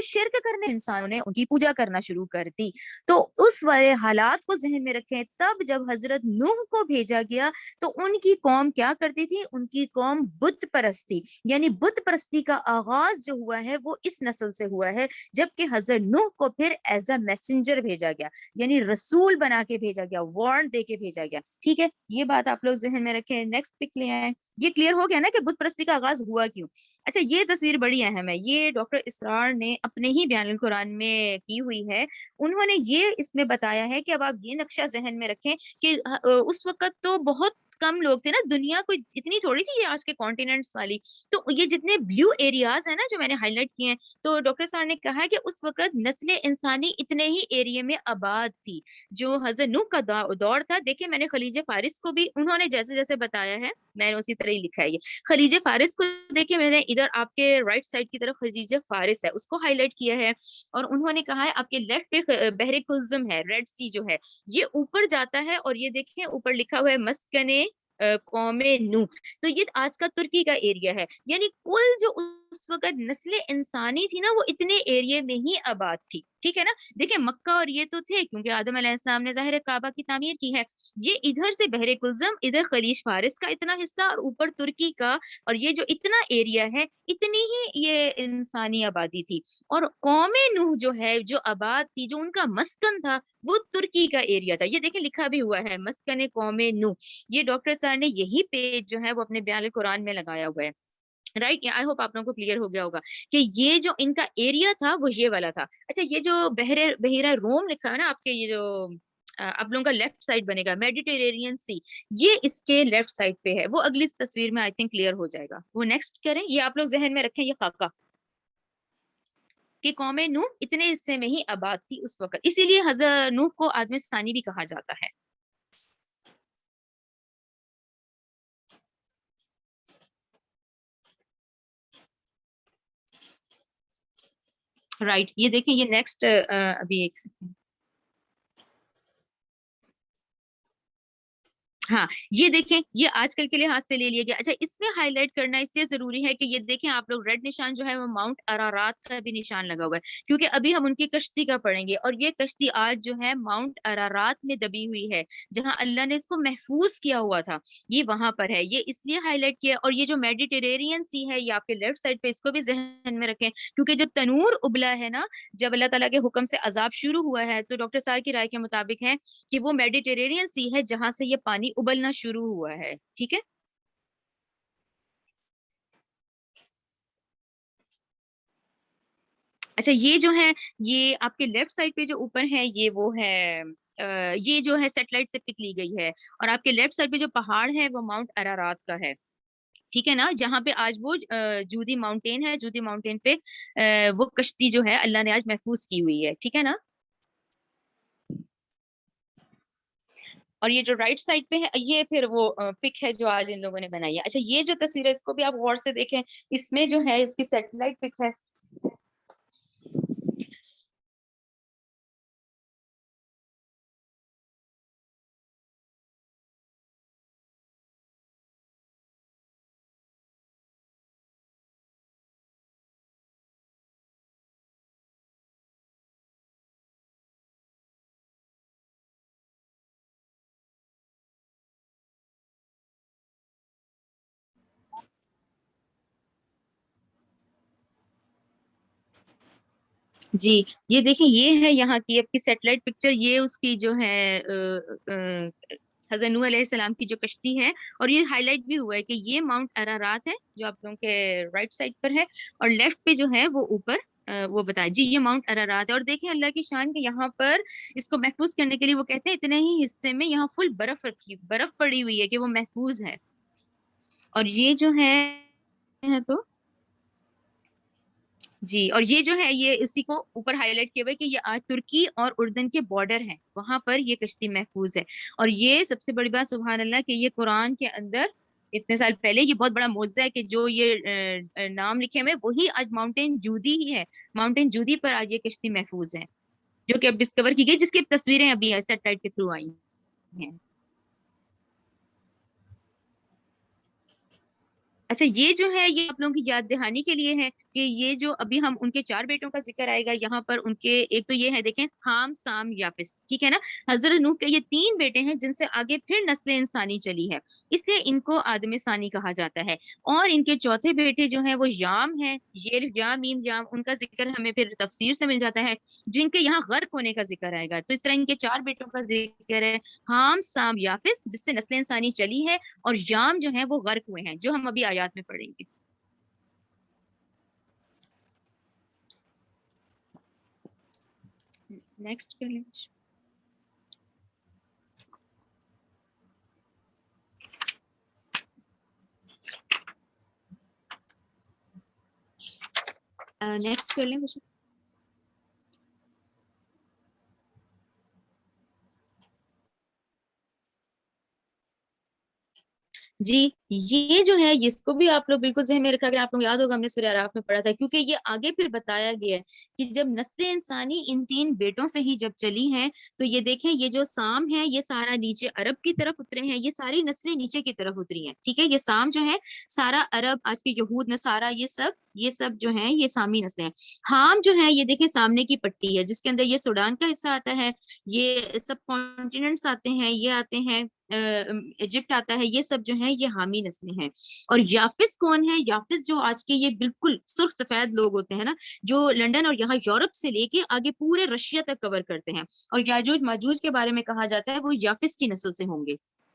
شرک کرنے انسانوں نے ان کی پوجا کرنا شروع کر دی. تو اس والے حالات کو ذہن میں رکھیں, تب جب حضرت نوح کو بھیجا گیا تو ان کی قوم کیا کرتی تھی, ان کی قوم بت پرست تھی. یعنی بت پرستی کا آغاز جو ہوا ہے وہ اس نسل سے ہوا ہے, جبکہ حضرت نوح کو پھر ایز اے میسنجر بھیجا گیا, یعنی رسول بنا کے بھیجا گیا, وارن دے کے بھیجا گیا. ٹھیک ہے, یہ بات آپ لوگ ذہن میں رکھیں. نیکسٹ پک لے آئیں. یہ کلیئر ہو گیا نا کہ بت پرستی کا آغاز ہوا کیوں. اچھا, یہ تصویر بڑی اہم ہے, یہ ڈاکٹر اسرار نے اپنے ہی بیان القرآن میں کی ہوئی ہے. انہوں نے یہ اس میں بتایا ہے کہ اب آپ یہ نقشہ ذہن میں رکھیں کہ اس وقت تو بہت کم لوگ تھے نا, دنیا کوئی اتنی تھوڑی تھی یہ آج کے کانٹیننٹس والی. تو یہ جتنے بلیو ایریاز ہیں نا جو میں نے ہائی لائٹ کیے ہیں, تو ڈاکٹر صاحب نے کہا ہے کہ اس وقت نسل انسانی اتنے ہی ایریے میں آباد تھی. جو حضرت نوح کا دور تھا, دیکھیں میں نے خلیج فارس کو بھی انہوں نے جیسے جیسے بتایا ہے میں نے اسی طرح ہی لکھا ہے. یہ خلیج فارس کو دیکھیں, میں نے ادھر آپ کے رائٹ سائڈ کی طرف خلیج فارس ہے اس کو ہائی لائٹ کیا ہے, اور انہوں نے کہا ہے آپ کے لیفٹ پہ بحر کلزم ہے, ریڈ سی جو ہے یہ اوپر جاتا ہے, اور یہ دیکھیں اوپر لکھا ہوا ہے مسکن قوم نوح. تو یہ آج کا ترکی کا ایریا ہے. یعنی کل جو اس وقت نسل انسانی تھی نا وہ اتنے ایریے میں ہی آباد تھی. ٹھیک ہے نا, دیکھیں مکہ اور یہ تو تھے کیونکہ آدم علیہ السلام نے ظاہر کعبہ کی تعمیر کی ہے. یہ ادھر سے بحر کلزم, ادھر خلیج فارس کا اتنا حصہ, اور اوپر ترکی کا, اور یہ جو اتنا ایریا ہے اتنی ہی یہ انسانی آبادی تھی. اور قوم نوح جو ہے جو آباد تھی, جو ان کا مسکن تھا وہ ترکی کا ایریا تھا. یہ دیکھیں لکھا بھی ہوا ہے مسکن قوم نوح. یہ ڈاکٹر صاحب نے یہی پیج جو ہے وہ اپنے بیان قرآن میں لگایا ہوا ہے. رائٹ, آئی ہوپ آپ لوگوں کو کلیئر ہو گیا ہوگا کہ یہ جو ان کا ایریا تھا وہ یہ والا تھا. اچھا, یہ جو بحیرہ روم لکھا ہے نا آپ کے, یہ جو آپ لوگوں کا لیفٹ سائڈ بنے گا میڈیٹرینین سی, یہ اس کے لیفٹ سائڈ پہ ہے. وہ اگلی تصویر میں آئی تھنک کلیئر ہو جائے گا. وہ نیکسٹ کریں, یہ آپ لوگ ذہن میں رکھیں, یہ خاکہ کہ قوم نوح اتنے حصے میں ہی آباد تھی اس وقت, اسی لیے حضرت نوح کو آدم ثانی بھی کہا جاتا ہے. رائٹ, یہ دیکھیں یہ نیکسٹ, ابھی ایک سیکنڈ, ہاں یہ دیکھیں یہ آج کل کے لحاظ سے لے لیا گیا. اچھا, اس میں ہائی لائٹ کرنا اس لیے ضروری ہے کہ یہ دیکھیں آپ لوگ, ریڈ نشان جو ہے وہ ماؤنٹ ارارات کا بھی نشان لگا ہوا ہے, کیونکہ ابھی ہم ان کی کشتی کا پڑھیں گے, اور یہ کشتی آج جو ہے ماؤنٹ ارارات میں دبی ہوئی ہے, جہاں اللہ نے اس کو محفوظ کیا ہوا تھا, یہ وہاں پر ہے. یہ اس لیے ہائی لائٹ کیا. اور یہ جو میڈیٹرینین سی ہے یہ آپ کے لیفٹ سائڈ پہ, اس کو بھی ذہن میں رکھیں, کیونکہ جو تنور ابلا ہے نا جب اللہ تعالیٰ کے حکم سے عذاب شروع ہوا ہے, تو ڈاکٹر صاحب کی رائے کے مطابق ہے کہ وہ میڈیٹرینین سی ہے جہاں سے یہ پانی ابلنا شروع ہوا ہے. ٹھیک ہے, اچھا یہ جو ہے یہ آپ کے لیفٹ سائڈ پہ جو اوپر ہے یہ وہ ہے, یہ جو ہے سیٹلائٹ سے پک لی گئی ہے, اور آپ کے لیفٹ سائڈ پہ جو پہاڑ ہے وہ ماؤنٹ ارارات کا ہے. ٹھیک ہے نا, جہاں پہ آج وہ جودی ماؤنٹین ہے, جودی ماؤنٹین پہ وہ کشتی جو ہے اللہ نے آج محفوظ کی ہوئی ہے. ٹھیک ہے نا, اور یہ جو رائٹ سائڈ پہ ہے یہ پھر وہ پک ہے جو آج ان لوگوں نے بنائی ہے. اچھا, یہ جو تصویر ہے اس کو بھی آپ غور سے دیکھیں, اس میں جو ہے اس کی سیٹلائٹ پک ہے. جی, یہ دیکھیں یہ ہے یہاں کی آپ کی سیٹلائٹ پکچر, یہ اس کی جو ہے حضرت نوح علیہ السلام کی جو کشتی ہے, اور یہ ہائی لائٹ بھی ہوا ہے کہ یہ ماؤنٹ ارارات ہے جو آپ لوگوں کے رائٹ سائڈ پر ہے, اور لیفٹ پہ جو ہے وہ اوپر وہ بتایا جی یہ ماؤنٹ ارارات ہے. اور دیکھیں اللہ کی شان کے یہاں پر اس کو محفوظ کرنے کے لیے وہ کہتے ہیں اتنے ہی حصے میں یہاں فل برف رکھی, برف پڑی ہوئی ہے کہ وہ محفوظ ہے. اور یہ جو ہے تو جی, اور یہ جو ہے یہ اسی کو اوپر ہائی لائٹ کیا ہوا ہے کہ یہ آج ترکی اور اردن کے بارڈر ہیں, وہاں پر یہ کشتی محفوظ ہے. اور یہ سب سے بڑی بات سبحان اللہ کہ یہ قرآن کے اندر اتنے سال پہلے یہ بہت بڑا معجزہ ہے کہ جو یہ نام لکھے ہوئے وہی آج ماؤنٹین جودی ہی ہے. ماؤنٹین جودی پر آج یہ کشتی محفوظ ہے جو کہ اب ڈسکور کی گئی، جس کی تصویریں ابھی سیٹلائٹ کے تھرو آئی ہیں. اچھا یہ جو ہے یہ آپ لوگوں کی یاد دہانی کے لیے ہے کہ یہ جو ابھی ہم ان کے 4 بیٹوں کا ذکر آئے گا یہاں پر. ان کے ایک تو یہ ہے دیکھیں حام سام یافس، ٹھیک ہے نا. حضرت نوح کے یہ 3 بیٹے ہیں جن سے آگے پھر نسل انسانی چلی ہے، اس لیے ان کو آدم ثانی کہا جاتا ہے. اور ان کے چوتھے بیٹے جو ہیں وہ یام ہیں، یہ یام میم یام، ان کا ذکر ہمیں پھر تفسیر سے مل جاتا ہے جن کے یہاں غرق ہونے کا ذکر آئے گا. تو اس طرح ان کے 4 بیٹوں کا ذکر ہے، حام سام یافس، جس سے نسل انسانی چلی ہے، اور یام جو ہیں وہ غرق ہوئے ہیں جو ہم ابھی آیات میں پڑھیں گے. نیکسٹ کر لیں. نیکسٹ کر لیں مجھے. جی یہ جو ہے اس کو بھی آپ لوگ بالکل ذہن میں رکھا، اگر آپ لوگ یاد ہوگا ہم نے سورہ اعراف میں پڑھا تھا، کیونکہ یہ آگے پھر بتایا گیا ہے کہ جب نسل انسانی ان 3 بیٹوں سے ہی جب چلی ہیں تو یہ دیکھیں یہ جو سام ہے یہ سارا نیچے عرب کی طرف اترے ہیں، یہ ساری نسلیں نیچے کی طرف اتری ہیں. ٹھیک ہے، یہ سام جو ہے سارا عرب، آج کے یہود نصارہ، یہ سب جو ہیں یہ سامی نسلیں ہیں. حام جو ہے یہ دیکھیں سامنے کی پٹی ہے جس کے اندر یہ سوڈان کا حصہ آتا ہے، یہ سب کانٹیننٹس آتے ہیں، یہ آتے ہیں ایجپٹ آتا ہے، یہ سب جو ہیں یہ حامی نسلیں ہیں. اور یافس کون ہے؟ یافس جو آج کے یہ بالکل سرخ سفید لوگ ہوتے ہیں نا، جو لنڈن اور یہاں یورپ سے لے کے آگے پورے رشیا تک کور کرتے ہیں، اور یاجوج ماجوج کے بارے میں کہا جاتا ہے وہ یافس کی نسل سے ہوں گے.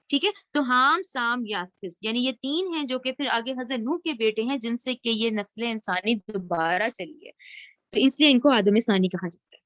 ٹھیک ہے، تو حام سام یافس یعنی یہ 3 ہیں جو کہ پھر آگے حضرت نوح کے بیٹے ہیں جن سے کہ یہ نسل انسانی دوبارہ چلی ہے، تو اس لیے ان کو آدم ثانی کہا جاتا ہے.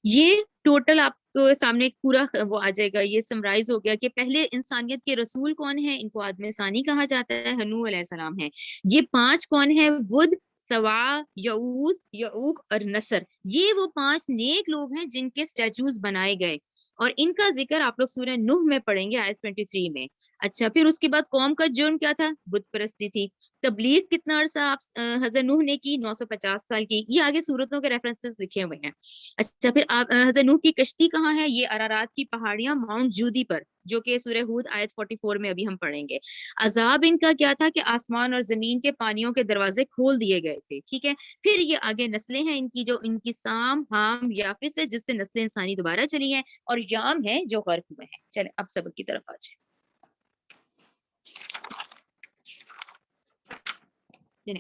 یہ ٹوٹل آپ کو سامنے ایک پورا وہ آ جائے گا، یہ سمرائز ہو گیا کہ پہلے انسانیت کے رسول کون ہیں، ان کو آدم ثانی کہا جاتا ہے، نوح علیہ السلام ہے. یہ 5 کون ہیں؟ ود، سوا، یعوز، یعوق اور نصر. یہ وہ 5 نیک لوگ ہیں جن کے سٹیچوز بنائے گئے، اور ان کا ذکر آپ لوگ سورہ نوح میں پڑھیں گے آیت 23 میں. اچھا پھر اس کے بعد قوم کا جرم کیا تھا؟ بت پرستی تھی. تبلیغ کتنا عرصہ آپ حضرت نوح نے کی؟ 950 سال کی. یہ آگے صورتوں کے ریفرنسز لکھے ہوئے ہیں. اچھا پھر آپ حضرت نوح کی کشتی کہاں ہے؟ یہ ارارات کی پہاڑیاں ماؤنٹ جودی پر، جو کہ سورہ ہود آیت 44 میں ابھی ہم پڑھیں گے. عذاب ان کا کیا تھا کہ آسمان اور زمین کے پانیوں کے دروازے کھول دیے گئے تھے. ٹھیک ہے، پھر یہ آگے نسلیں ہیں ان کی، جو ان کی سام، حام، یافس ہے جس سے نسل انسانی دوبارہ چلی ہے، اور یام ہے جو غرق ہوئے ہیں. چلیں اب سبق کی طرف آ جائیں.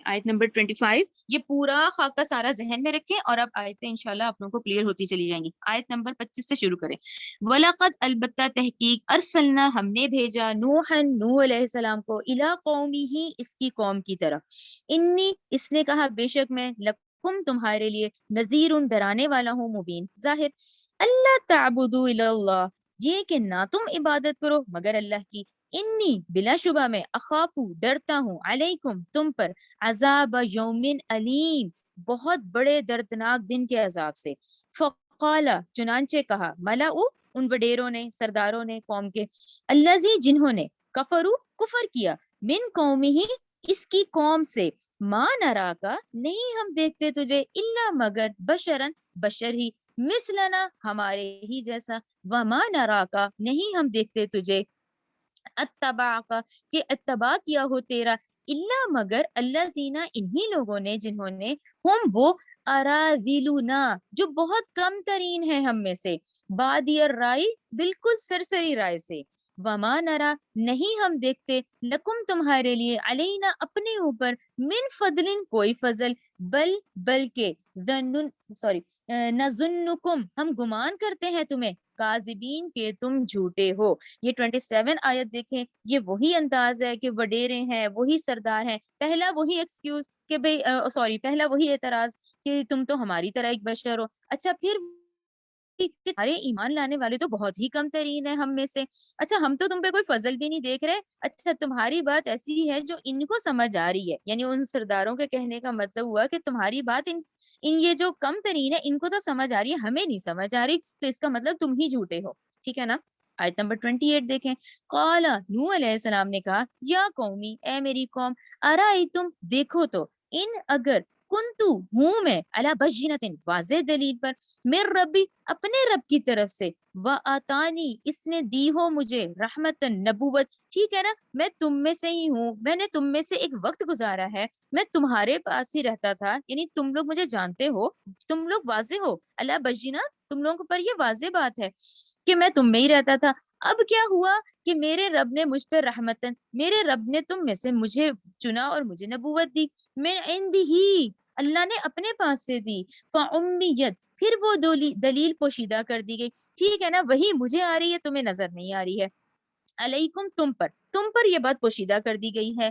آیت نمبر 25، یہ پورا خاکہ سارا ذہن میں رکھیں، اور اب آیتیں انشاءاللہ آپ لوگوں کو کلیئر ہوتی چلی جائیں گی. آیت نمبر 25 سے شروع کریں. وَلَقَدْ البتہ تحقیق ارسلنا ہم نے بھیجا نوحًا نوح علیہ السلام کو الی قومہ اس کی قوم کی طرف. انی اس نے کہا بے شک میں لکم تمہارے لیے نذیر ڈرانے والا ہوں مبین ظاہر. اللہ تعبدوا الی اللہ یہ کہ نہ تم عبادت کرو مگر اللہ کی. انی بلا شبہ میں اخافو ڈرتا ہوں علیکم تم پر عذاب یوم علیم بہت بڑے دردناک دن کے عذاب سے. فقال چنانچہ کہا ملأ ان وڈیروں نے، سرداروں نے قوم کے، الذی جنہوں نے کفروا کفر کیا، من قومہ اس کی قوم سے، ما نرا کا نہیں ہم دیکھتے تجھے، الا مگر بشرن بشر ہی، مثلنا ہمارے ہی جیسا، وما نرا کا نہیں ہم دیکھتے تجھے، اتباع کا کہ اتباع کیا ہو تیرا، اللہ مگر اللہ زینا انہی لوگوں نے جنہوں نے، ہم وہ اراذلنا جو بہت کم ترین ہے ہم میں سے، بادی الرائے بالکل سرسری رائے سے، وما نرا نہیں ہم دیکھتے، لکم تمہارے لیے، علینا اپنے اوپر، من فضل کوئی فضل، بلکہ نظنکم ہم گمان کرتے ہیں تمہیں، کاذبین کے تم جھوٹے ہو. یہ 27 آیت دیکھیں، یہ وہی انداز ہے کہ وڈیرے ہیں، وہی سردار ہیں. پہلا وہی ایکسکیوز کہ پہلا وہی اعتراض کہ تم تو ہماری طرح ایک بشر ہو. اچھا پھر ارے ایمان لانے والے تو بہت ہی کم ترین ہے ہم میں سے. اچھا ہم تو تم پہ کوئی فضل بھی نہیں دیکھ رہے. اچھا تمہاری بات ایسی ہے جو ان کو سمجھ آ رہی ہے، یعنی ان سرداروں کے کہنے کا مطلب ہوا کہ تمہاری بات ان یہ جو کم ترین ہے ان کو تو سمجھ آ رہی ہے، ہمیں نہیں سمجھ آ رہی، تو اس کا مطلب تم ہی جھوٹے ہو. ٹھیک ہے نا. آیت نمبر 28 دیکھیں، قالا نوح علیہ السلام نے کہا یا قومی اے میری قوم، ارائیتم دیکھو تو، ان اگر کنتو ہوں میں علی بینۃ واضح دلیل پر، من ربی اپنے رب کی طرف سے، وآتانی اس نے دی ہو مجھے، رحمتن نبوت، ٹھیک ہے نا، میں تم میں سے ہی ہوں، میں نے تم میں سے ایک وقت گزارا ہے، میں تمہارے پاس ہی رہتا تھا، یعنی تم لوگ مجھے جانتے ہو، تم لوگ واضح ہو، اللہ بجینا، تم لوگوں پر یہ واضح بات ہے کہ میں تم میں ہی رہتا تھا۔ اب کیا ہوا کہ میرے رب نے مجھ پر رحمتن، میرے رب نے تم میں سے مجھے چنا اور مجھے نبوت دی، میں ہی اللہ نے اپنے پاس سے دی، فامیت پھر وہ دلیل پوشیدہ کر دی گئی، ٹھیک ہے نا، وہی مجھے آ رہی ہے، تمہیں نظر نہیں آ رہی ہے، علیکم تم پر یہ بات پوشیدہ کر دی گئی ہے،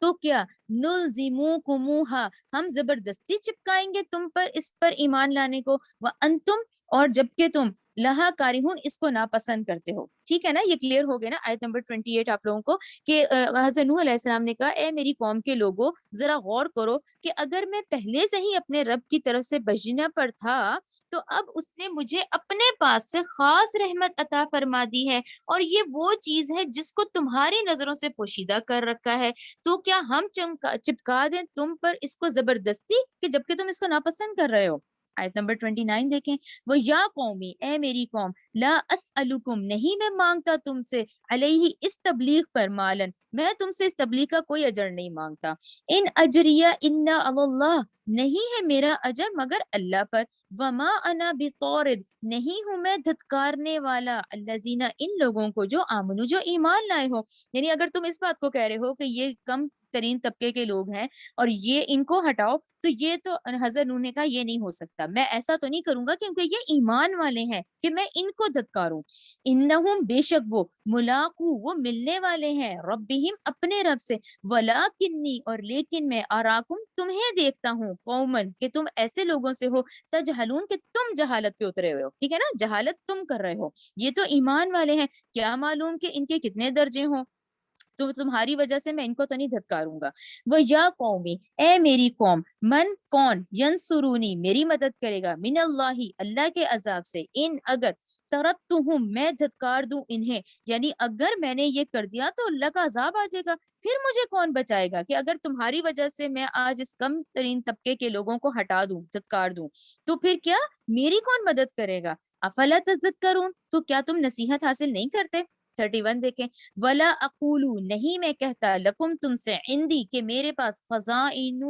تو کیا نلزموکموہا ہم زبردستی چپکائیں گے تم پر اس پر ایمان لانے کو، وانتم اور جبکہ تم لہا کارہون اس کو ناپسند کرتے ہو، ٹھیک ہے نا، یہ کلیئر ہو گیا نا آیت نمبر 28 آپ لوگوں کو کہ حضرت نوح علیہ السلام نے کہا اے میری قوم کے لوگوں ذرا غور کرو کہ اگر میں پہلے سے ہی اپنے رب کی طرف سے بجنہ پر تھا تو اب اس نے مجھے اپنے پاس سے خاص رحمت عطا فرما دی ہے، اور یہ وہ چیز ہے جس کو تمہاری نظروں سے پوشیدہ کر رکھا ہے، تو کیا ہم چپکا دیں تم پر اس کو زبردستی کہ جبکہ تم اس کو ناپسند کر رہے ہو۔ آیت نمبر 29 دیکھیں، وہ یا قومی اے میری قوم، لا اسألکم نہیں میں مانگتا تم سے، علیہ اس تبلیغ پر، مالن میں تم سے اس تبلیغ کا کوئی اجر نہیں مانگتا، ان اجریہ الا علی اللہ نہیں ہے میرا اجر مگر اللہ پر، وما انا بطارد نہیں ہوں میں دھتکارنے والا، الذین ان لوگوں کو جو آمنو جو ایمان لائے ہو، یعنی اگر تم اس بات کو کہہ رہے ہو کہ یہ کم ترین طبقے کے لوگ ہیں اور یہ ان کو ہٹاؤ، تو یہ تو حضرت نوح نے کہا یہ نہیں ہو سکتا، میں ایسا تو نہیں کروں گا کیونکہ یہ ایمان والے ہیں کہ میں ان کو دھتکاروں، انہم بے شک وہ ملاقو وہ ملنے والے ہیں، ربہم اپنے رب سے، ولیکنی اور لیکن میں اراکم تمہیں دیکھتا ہوں، قومن کہ تم ایسے لوگوں سے ہو، تجہلون کہ تم جہالت پہ اترے ہوئے ہو، ٹھیک ہے نا، جہالت تم کر رہے ہو، یہ تو ایمان والے ہیں، کیا معلوم کہ ان کے کتنے درجے ہوں، تو تمہاری وجہ سے میں ان کو تو نہیں دھتکاروں گا، وہ یا قومی اے میری قوم، من کون ینصرونی میری مدد کرے گا، من اللہ اللہ کے عذاب سے، ان اگر ترتہم میں دھتکار دوں انہیں، یعنی اگر میں نے یہ کر دیا تو اللہ کا عذاب آ جائے گا، پھر مجھے کون بچائے گا، کہ اگر تمہاری وجہ سے میں آج اس کم ترین طبقے کے لوگوں کو ہٹا دوں دھتکار دوں تو پھر کیا میری کون مدد کرے گا، افلا تذکرون تو کیا تم نصیحت حاصل نہیں کرتے۔ 31 دیکھیں، ولا اقولو نہیں میں کہتا، لکم تم سے، عندی کہ میرے پاس، خزائن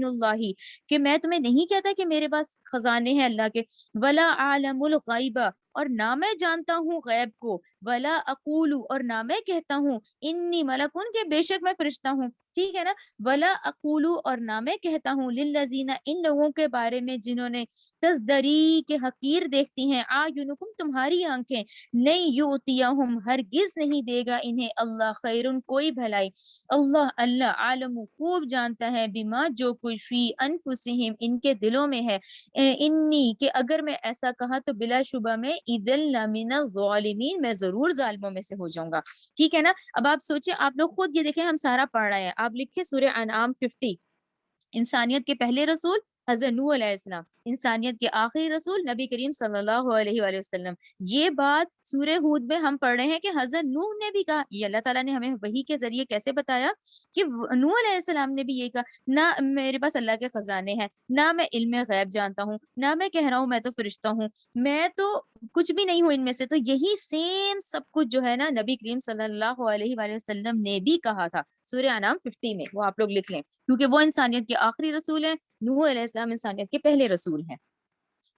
اللہ کہ میں تمہیں نہیں کہتا کہ میرے پاس خزانے ہیں اللہ کے، ولا عالم الغیبہ اور نہ میں جانتا ہوں غیب کو، ولا اقولو اور نہ میں کہتا ہوں، انی ملکن کہ بے شک میں فرشتہ ہوں، ٹھیک ہے نا، ولا اقولو اور نہ میں کہتا ہوں، للذین ان لوگوں کے بارے میں جنہوں نے تزدری کے حقیر دیکھتی ہیں، اعینکم تمہاری آنکھیں، نہیں یؤتیہم ہرگز نہیں دے گا انہیں اللہ خیرن کوئی بھلائی، اللہ عالم خوب جانتا ہے، بما جو کچھ فی انفسہم ان کے دلوں میں ہے، انی کہ اگر میں ایسا کہا تو بلا شبہ میں اذن لمن الظالمین میں ضرور ظالموں میں سے ہو جاؤں گا، ٹھیک ہے نا۔ اب آپ سوچیں، آپ لوگ خود یہ دیکھیں، ہم سارا پڑھ رہے ہیں، آپ لکھیں سورہ انعام 50، انسانیت کے پہلے رسول حضرت نوح علیہ السلام، انسانیت کے آخری رسول نبی کریم صلی اللہ علیہ وآلہ وسلم، یہ بات سورہ ہود میں ہم پڑھ رہے ہیں کہ حضرت نوح نے بھی کہا، یہ اللہ تعالیٰ نے ہمیں وحی کے ذریعے کیسے بتایا کہ نوح علیہ السلام نے بھی یہ کہا، نہ میرے پاس اللہ کے خزانے ہیں، نہ میں علم غیب جانتا ہوں، نہ میں کہہ رہا ہوں میں تو فرشتہ ہوں، میں تو کچھ بھی نہیں ہوں ان میں سے، تو یہی سیم سب کچھ جو ہے نا نبی کریم صلی اللہ علیہ وآلہ وسلم نے بھی کہا تھا سورہ انعام 50 میں، وہ آپ لوگ لکھ لیں کیونکہ وہ انسانیت کے آخری رسول ہیں، نوح علیہ السلام انسانیت کے پہلے رسول ہیں،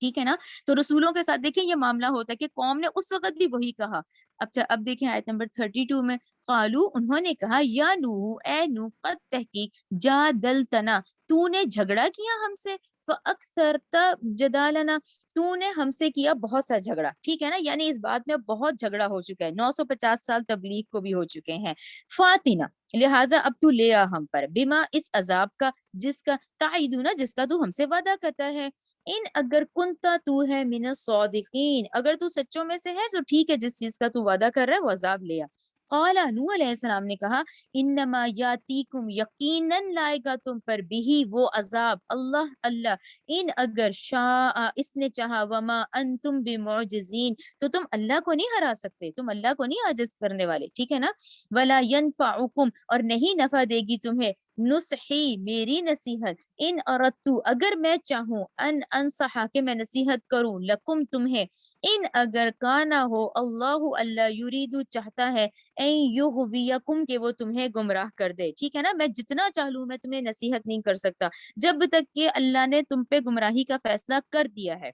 ٹھیک ہے نا۔ تو رسولوں کے ساتھ دیکھیں یہ معاملہ ہوتا ہے کہ قوم نے اس وقت بھی وہی کہا۔ اب دیکھیں آیت نمبر 32 میں، قالو انہوں نے کہا، یا نوح اے نوح، قد تحقیق جادلتنا تو نے جھگڑا کیا ہم سے، فاکثرت جدالنا تو نے ہم سے کیا بہت سا جھگڑا، ٹھیک ہے نا، یعنی اس بات میں بہت جھگڑا ہو چکا ہے، 950 سال تبلیغ کو بھی ہو چکے ہیں، فاتنا لہٰذا اب تو لے آ ہم پر، بما اس عذاب کا جس کا، تعیدنا جس کا تو ہم سے وعدہ کرتا ہے، ان اگر کنتا تو ہے من الصادقین اگر تو سچوں میں سے ہے تو ٹھیک ہے، جس چیز کا تو وعدہ کر رہا ہے وہ عذاب لے آ، قال نوح علیہ السلام نے کہا انما یاتیکم یقیناً لائے گا تم پر بھی وہ عذاب اللہ اللہ ان اگر شاء اس نے چاہا وما انتم بمعجزین تو تم اللہ کو نہیں ہرا سکتے، تم اللہ کو نہیں عاجز کرنے والے، ٹھیک ہے نا. ولا ینفعکم اور نہیں نفع دے گی تمہیں نصحی میری نصیحت ان اردت اگر میں چاہوں ان انصحا کہ میں نصیحت کروں لکم تمہیں ان اگر کانا ہو اللہ اللہ یریدو چاہتا ہے یغویکم کہ وہ تمہیں گمراہ کر دے، ٹھیک ہے نا. میں جتنا چاہوں میں تمہیں نصیحت نہیں کر سکتا جب تک کہ اللہ نے تم پہ گمراہی کا فیصلہ کر دیا ہے.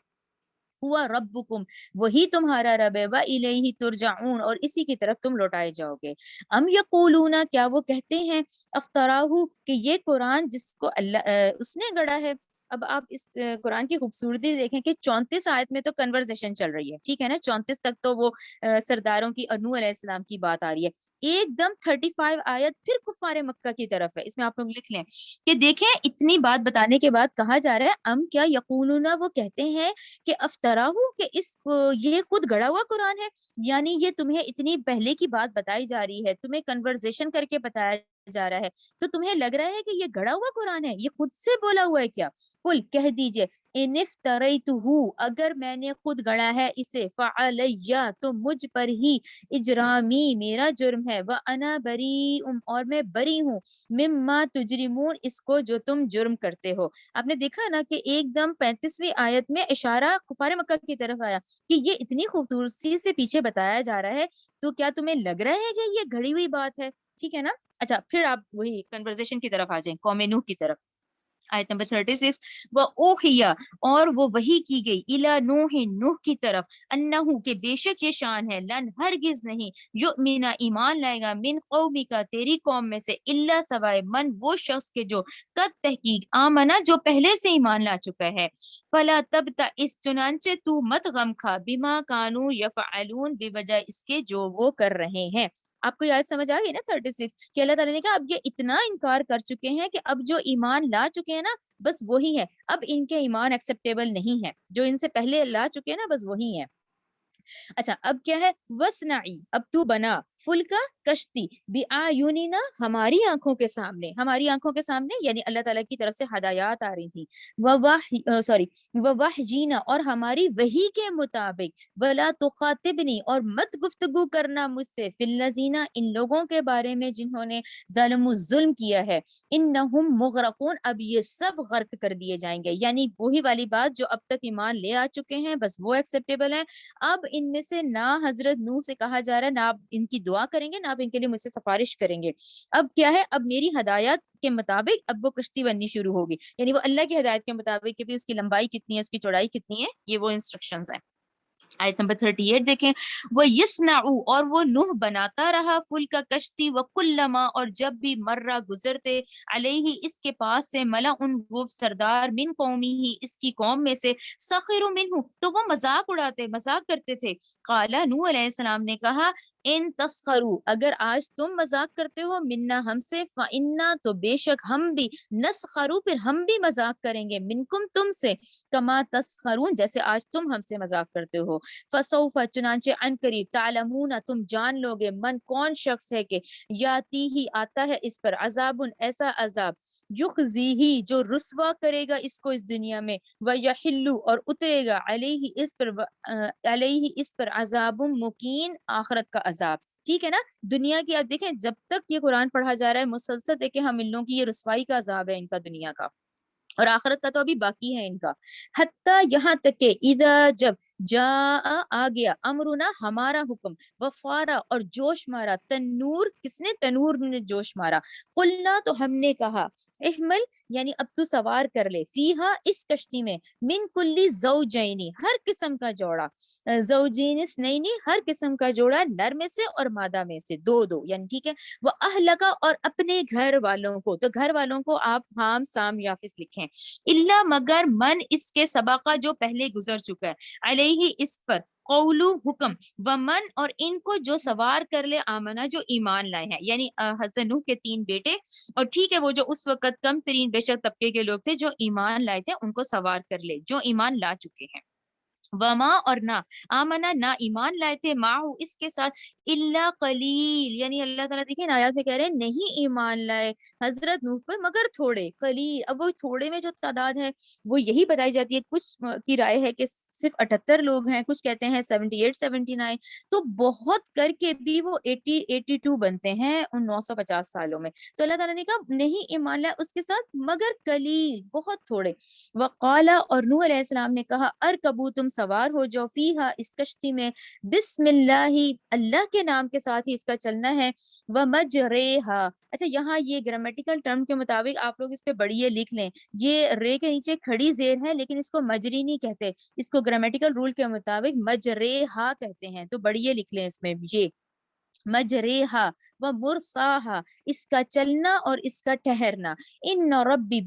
ہوا ربکم وہی تمہارا رب ہے وَإِلَيْهِ ترجعون اور اسی کی طرف تم لوٹائے جاؤ گے. ام یقولون کیا وہ کہتے ہیں افطراہ کہ یہ قرآن جس کو اللہ اس نے گڑا ہے. اب آپ اس قرآن کی خوبصورتی دیکھیں کہ 34 آیت میں تو کنورزیشن چل رہی ہے، ٹھیک ہے نا. 34 تک تو وہ سرداروں کی اور نوح علیہ السلام کی بات آ رہی ہے. ایک دم 35 آیت پھر کفار مکہ کی طرف ہے. اس میں آپ لوگ لکھ لیں کہ دیکھیں اتنی بات بتانے کے بعد کہا جا رہا ہے ام کیا یقولون وہ کہتے ہیں کہ افطرا ہوں کہ یہ خود گڑا ہوا قرآن ہے. یعنی یہ تمہیں اتنی پہلے کی بات بتائی جا رہی ہے، تمہیں کنورزیشن کر کے بتایا جا رہا ہے تو تمہیں لگ رہا ہے کہ یہ گڑا ہوا قرآن ہے، یہ خود سے بولا ہوا ہے کیا. قل کہہ دیجئے ان افتریتہ اگر میں نے خود گڑا ہے اسے فعلی تو مجھ پر ہی اجرامی میرا جرم ہے وانا بریء اور میں بری ہوں مما تجرمون اس کو جو تم جرم کرتے ہو. آپ نے دیکھا نا کہ ایک دم 35ویں آیت میں اشارہ کفار مکہ کی طرف آیا کہ یہ اتنی خوبصورتی سے پیچھے بتایا جا رہا ہے تو کیا تمہیں لگ رہا ہے کہ یہ گھڑی ہوئی بات ہے، ٹھیک ہے نا. اچھا پھر آپ وہی کنورزیشن کی طرف آ جائیں، قوم نوح کی طرف. آیت نمبر 36 وَأُوحِیَ اور وہ وحی کی گئی اِلیٰ نوح نوح کی طرف انہو کہ بے شک یہ شان ہے لن ہرگز نہیں یؤمن ایمان لائے گا من قومی کا تیری قوم میں سے الا سوائے من وہ شخص کے جو قد تحقیق آمنا جو پہلے سے ایمان لا چکا ہے. فلا تبتئس چنانچہ تو مت غم کھا بما کانوا یفعلون بے وجہ اس کے جو وہ کر رہے ہیں. آپ کو یاد سمجھ آ گئی نا 36 کہ اللہ تعالیٰ نے کہا اب یہ اتنا انکار کر چکے ہیں کہ اب جو ایمان لا چکے ہیں نا بس وہی ہے، اب ان کے ایمان ایکسیپٹیبل نہیں ہے، جو ان سے پہلے لا چکے ہیں نا بس وہی ہے. اچھا اب کیا ہے وسنعی اب تو بنا فلکا کشتی بِأَعْيُنِنَا ہماری آنکھوں کے سامنے، ہماری آنکھوں کے سامنے یعنی اللہ تعالیٰ کی طرف سے ہدایات آ رہی تھی وَوَحْيِنَا اور ہماری وحی کے مطابق وَلَا تُخَاطِبْنِی اور مت گفتگو کرنا مجھ سے فی الذین ان لوگوں کے بارے میں جنہوں نے ظلم کیا ہے انہم مغرقون اب یہ سب غرق کر دیے جائیں گے. یعنی وہی والی بات جو اب تک ایمان لے آ چکے ہیں بس وہ ایکسیپٹیبل ہے. اب ان میں سے نہ حضرت نوح سے کہا جا رہا ہے نہ آپ ان کی دعا کریں گے نہ آپ ان کے لیے مجھ سے سفارش کریں گے. اب کیا ہے اب میری ہدایت کے مطابق اب وہ کشتی بننی شروع ہوگی، یعنی وہ اللہ کی ہدایت کے مطابق کہ بھی اس کی لمبائی کتنی ہے اس کی چوڑائی کتنی ہے یہ وہ انسٹرکشنز ہیں. آیت نمبر 38 دیکھیں وہ یسنعو اور وہ نوح بناتا رہا فل کا کشتی وکلما اور جب بھی مرہ گزرتے علیہ اس کے پاس سے ملا ان وہ سردار من قومی ہی اس کی قوم میں سے سخروا منہ تو وہ مذاق اڑاتے مذاق کرتے تھے. قال نوح علیہ السلام نے کہا ان تسخروا اگر آج تم مذاق کرتے ہو منا ہم سے فإنا تو بے شک ہم بھی نسخروا پھر ہم بھی مذاق کریں گے منکم تم سے کما تسخرون جیسے آج تم ہم سے مذاق کرتے ہو. فسوف چنانچہ ان قریب تعلمون تم جان لوگے من کون شخص ہے کہ یاتی ہی آتا ہے اس پر عذاب ایسا عذاب یخزیہ جو رسوا کرے گا اس کو اس دنیا میں ویحلو اور اترے گا علیہ اس پر عذاب مقین آخرت کا عذاب. ٹھیک ہے نا. دنیا کی آپ دیکھیں جب تک یہ قرآن پڑھا جا رہا ہے مسلسل دیکھیں ہم ان لوگوں کی یہ رسوائی کا عذاب ہے ان کا دنیا کا اور آخرت کا تو ابھی باقی ہے ان کا. حتیٰ یہاں تک کہ اذا جب جا آ گیا امرنا ہمارا حکم وفارا اور جوش مارا تنور کس نے تنور نے جوش مارا قلنا تو ہم نے کہا احمل یعنی اب تو سوار کر لے فیہا اس کشتی میں من کلی زوجینی ہر قسم کا جوڑا زوجین اثنین ہر قسم کا جوڑا نر میں سے اور مادہ میں سے دو دو یعنی ٹھیک ہے. وہ اہلکا اور اپنے گھر والوں کو تو گھر والوں کو آپ ہام سام یافس لکھیں اللہ مگر من اس کے سبقہ جو پہلے گزر چکا ہے علیہ اس پر قولو حکم ومن اور ان کو جو سوار کر لے آمنا جو ایمان لائے ہیں یعنی حضرت نوح کے 3 بیٹے اور ٹھیک ہے وہ جو اس وقت کم ترین بے شک طبقے کے لوگ تھے جو ایمان لائے تھے ان کو سوار کر لے جو ایمان لا چکے ہیں. وما اور نہ آمنا نہ ایمان لائے تھے معہو اس کے ساتھ الا قلیل، یعنی اللہ تعالیٰ دیکھیں آیات میں کہہ رہے ہیں نہیں ایمان لائے حضرت نوح پر مگر تھوڑے، قلیل، اب وہ تھوڑے میں جو تعداد ہے وہ یہی بتائی جاتی ہے، کچھ کی رائے ہے کہ صرف 78 لوگ ہیں، کچھ کہتے ہیں 78 79، تو بہت کر کے بھی وہ 80 82 بنتے ہیں ان 950 سالوں میں۔ تو اللہ تعالیٰ نے کہا نہیں ایمان لائے اس کے ساتھ مگر قلیل، بہت تھوڑے۔ وقالا، اور نوح علیہ السلام نے کہا ارکبو، تم سوار ہو جاؤ، فیہا، اس کشتی میں، بسم اللہ، اللہ کے نام کے ساتھ ہی اس کا چلنا ہے، ومجریہا۔ اچھا یہاں یہ گرامیٹیکل ٹرم کے مطابق آپ لوگ اس پہ بڑی یہ لکھ لیں، یہ رے کے نیچے کھڑی زیر ہے لیکن اس کو مجری نہیں کہتے، اس کو گرامیٹیکل رول کے مطابق مجریہا کہتے ہیں، تو بڑی یہ لکھ لیں اس میں یہ مجریہا و مرساہا، اس کا چلنا اور اس کا ٹہرنا، ان ربی،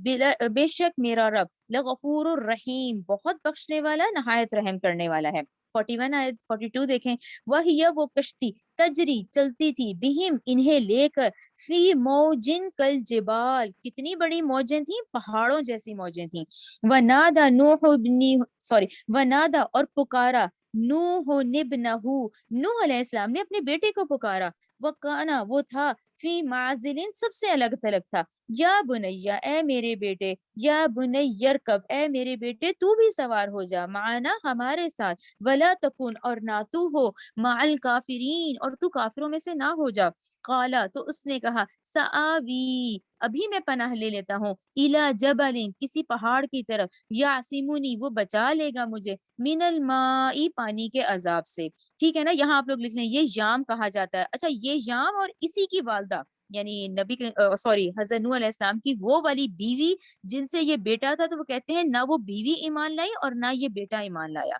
بے شک میرا رب، لغفور الرحیم، بہت بخشنے والا نہایت رحم کرنے والا ہے۔ 41 آیت 42 دیکھیں، وہ کشتی تجری چلتی تھی، بہم انہیں لے کر، فی موجن کل جبال، کتنی بڑی موجیں تھیں، پہاڑوں جیسی موجیں تھیں، ونادا نوح ابنی، سوری، ونادا، اور پکارا، نوح ابنہ، نوح علیہ السلام نے اپنے بیٹے کو پکارا، وکانا، وہ تھا، فی معزل، سب سے الگ تھلگ تھا، یا بنیا، اے میرے بیٹے، یا بنی یرکب، اے میرے بیٹے تو بھی سوار ہو جا، معنا، ہمارے ساتھ، ولا تکن، اور نہ تو ہو، مع الکافرین، اور تو کافروں میں سے نہ ہو جا، قالا، تو اس نے کہا، سآوی، ابھی میں پناہ لے لیتا ہوں، الی جبل، کسی پہاڑ کی طرف، یعصمنی، وہ بچا لے گا مجھے، من الماء، پانی کے عذاب سے۔ ٹھیک ہے نا، یہاں آپ لوگ لکھ لیں یہ یام کہا جاتا ہے۔ اچھا یہ یام اور اسی کی والدہ، یعنی نبی سوری حضرت نوح علیہ السلام کی وہ والی بیوی جن سے یہ بیٹا تھا، تو وہ کہتے ہیں نہ وہ بیوی ایمان لائی اور نہ یہ بیٹا ایمان لایا،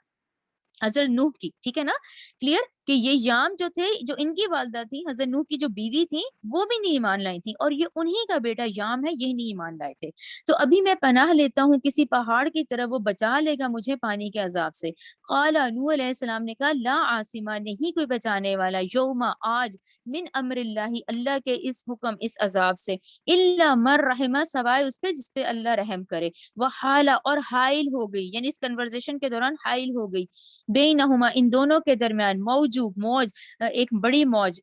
حضرت نوح کی، ٹھیک ہے نا، کلیئر، کہ یہ یام جو تھے، جو ان کی والدہ تھی حضرت نوح کی جو بیوی تھی، وہ بھی نہیں ایمان لائی تھی، اور یہ انہی کا بیٹا یام ہے، یہ نہیں ایمان لائے تھے۔ تو ابھی میں پناہ لیتا ہوں کسی پہاڑ کی طرف، وہ بچا لے گا مجھے پانی کے عذاب سے۔ قال، نوح علیہ السلام نے کہا، لا عاصمہ، نہیں کوئی بچانے والا، یوما، آج، من امر اللہ، اللہ کے اس حکم، اس عذاب سے، الا من رحمہ، سوائے اس پہ جس پہ اللہ رحم کرے، وہ حالہ، اور حائل ہو گئی، یعنی اس کنورزیشن کے دوران حائل ہو گئی، بینہما، ان دونوں کے درمیان، موجو، موج، ایک بڑی موج،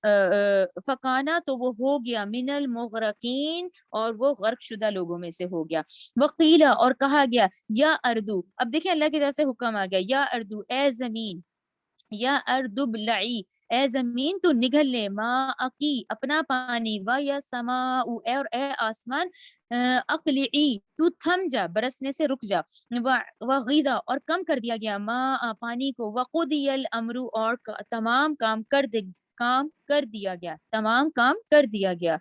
فکانا، تو وہ ہو گیا، من المغرقین، اور وہ غرق شدہ لوگوں میں سے ہو گیا، وقیلا، اور کہا گیا، یا اردو، اب دیکھیں اللہ کی طرف سے حکم آ گیا، یا اردو، اے زمین، یا ارض ابلعی، اے زمین تو نگل لے، ماءکی، اپنا پانی، و یا سماء، اور اے آسمان، اقلعی، تو تھم جا، برسنے سے رک جا، وغیدا، اور کم کر دیا گیا، ماء، پانی کو، وقضی الامر، اور تمام کام کر دیا گیا، تمام کام کر دیا گیا،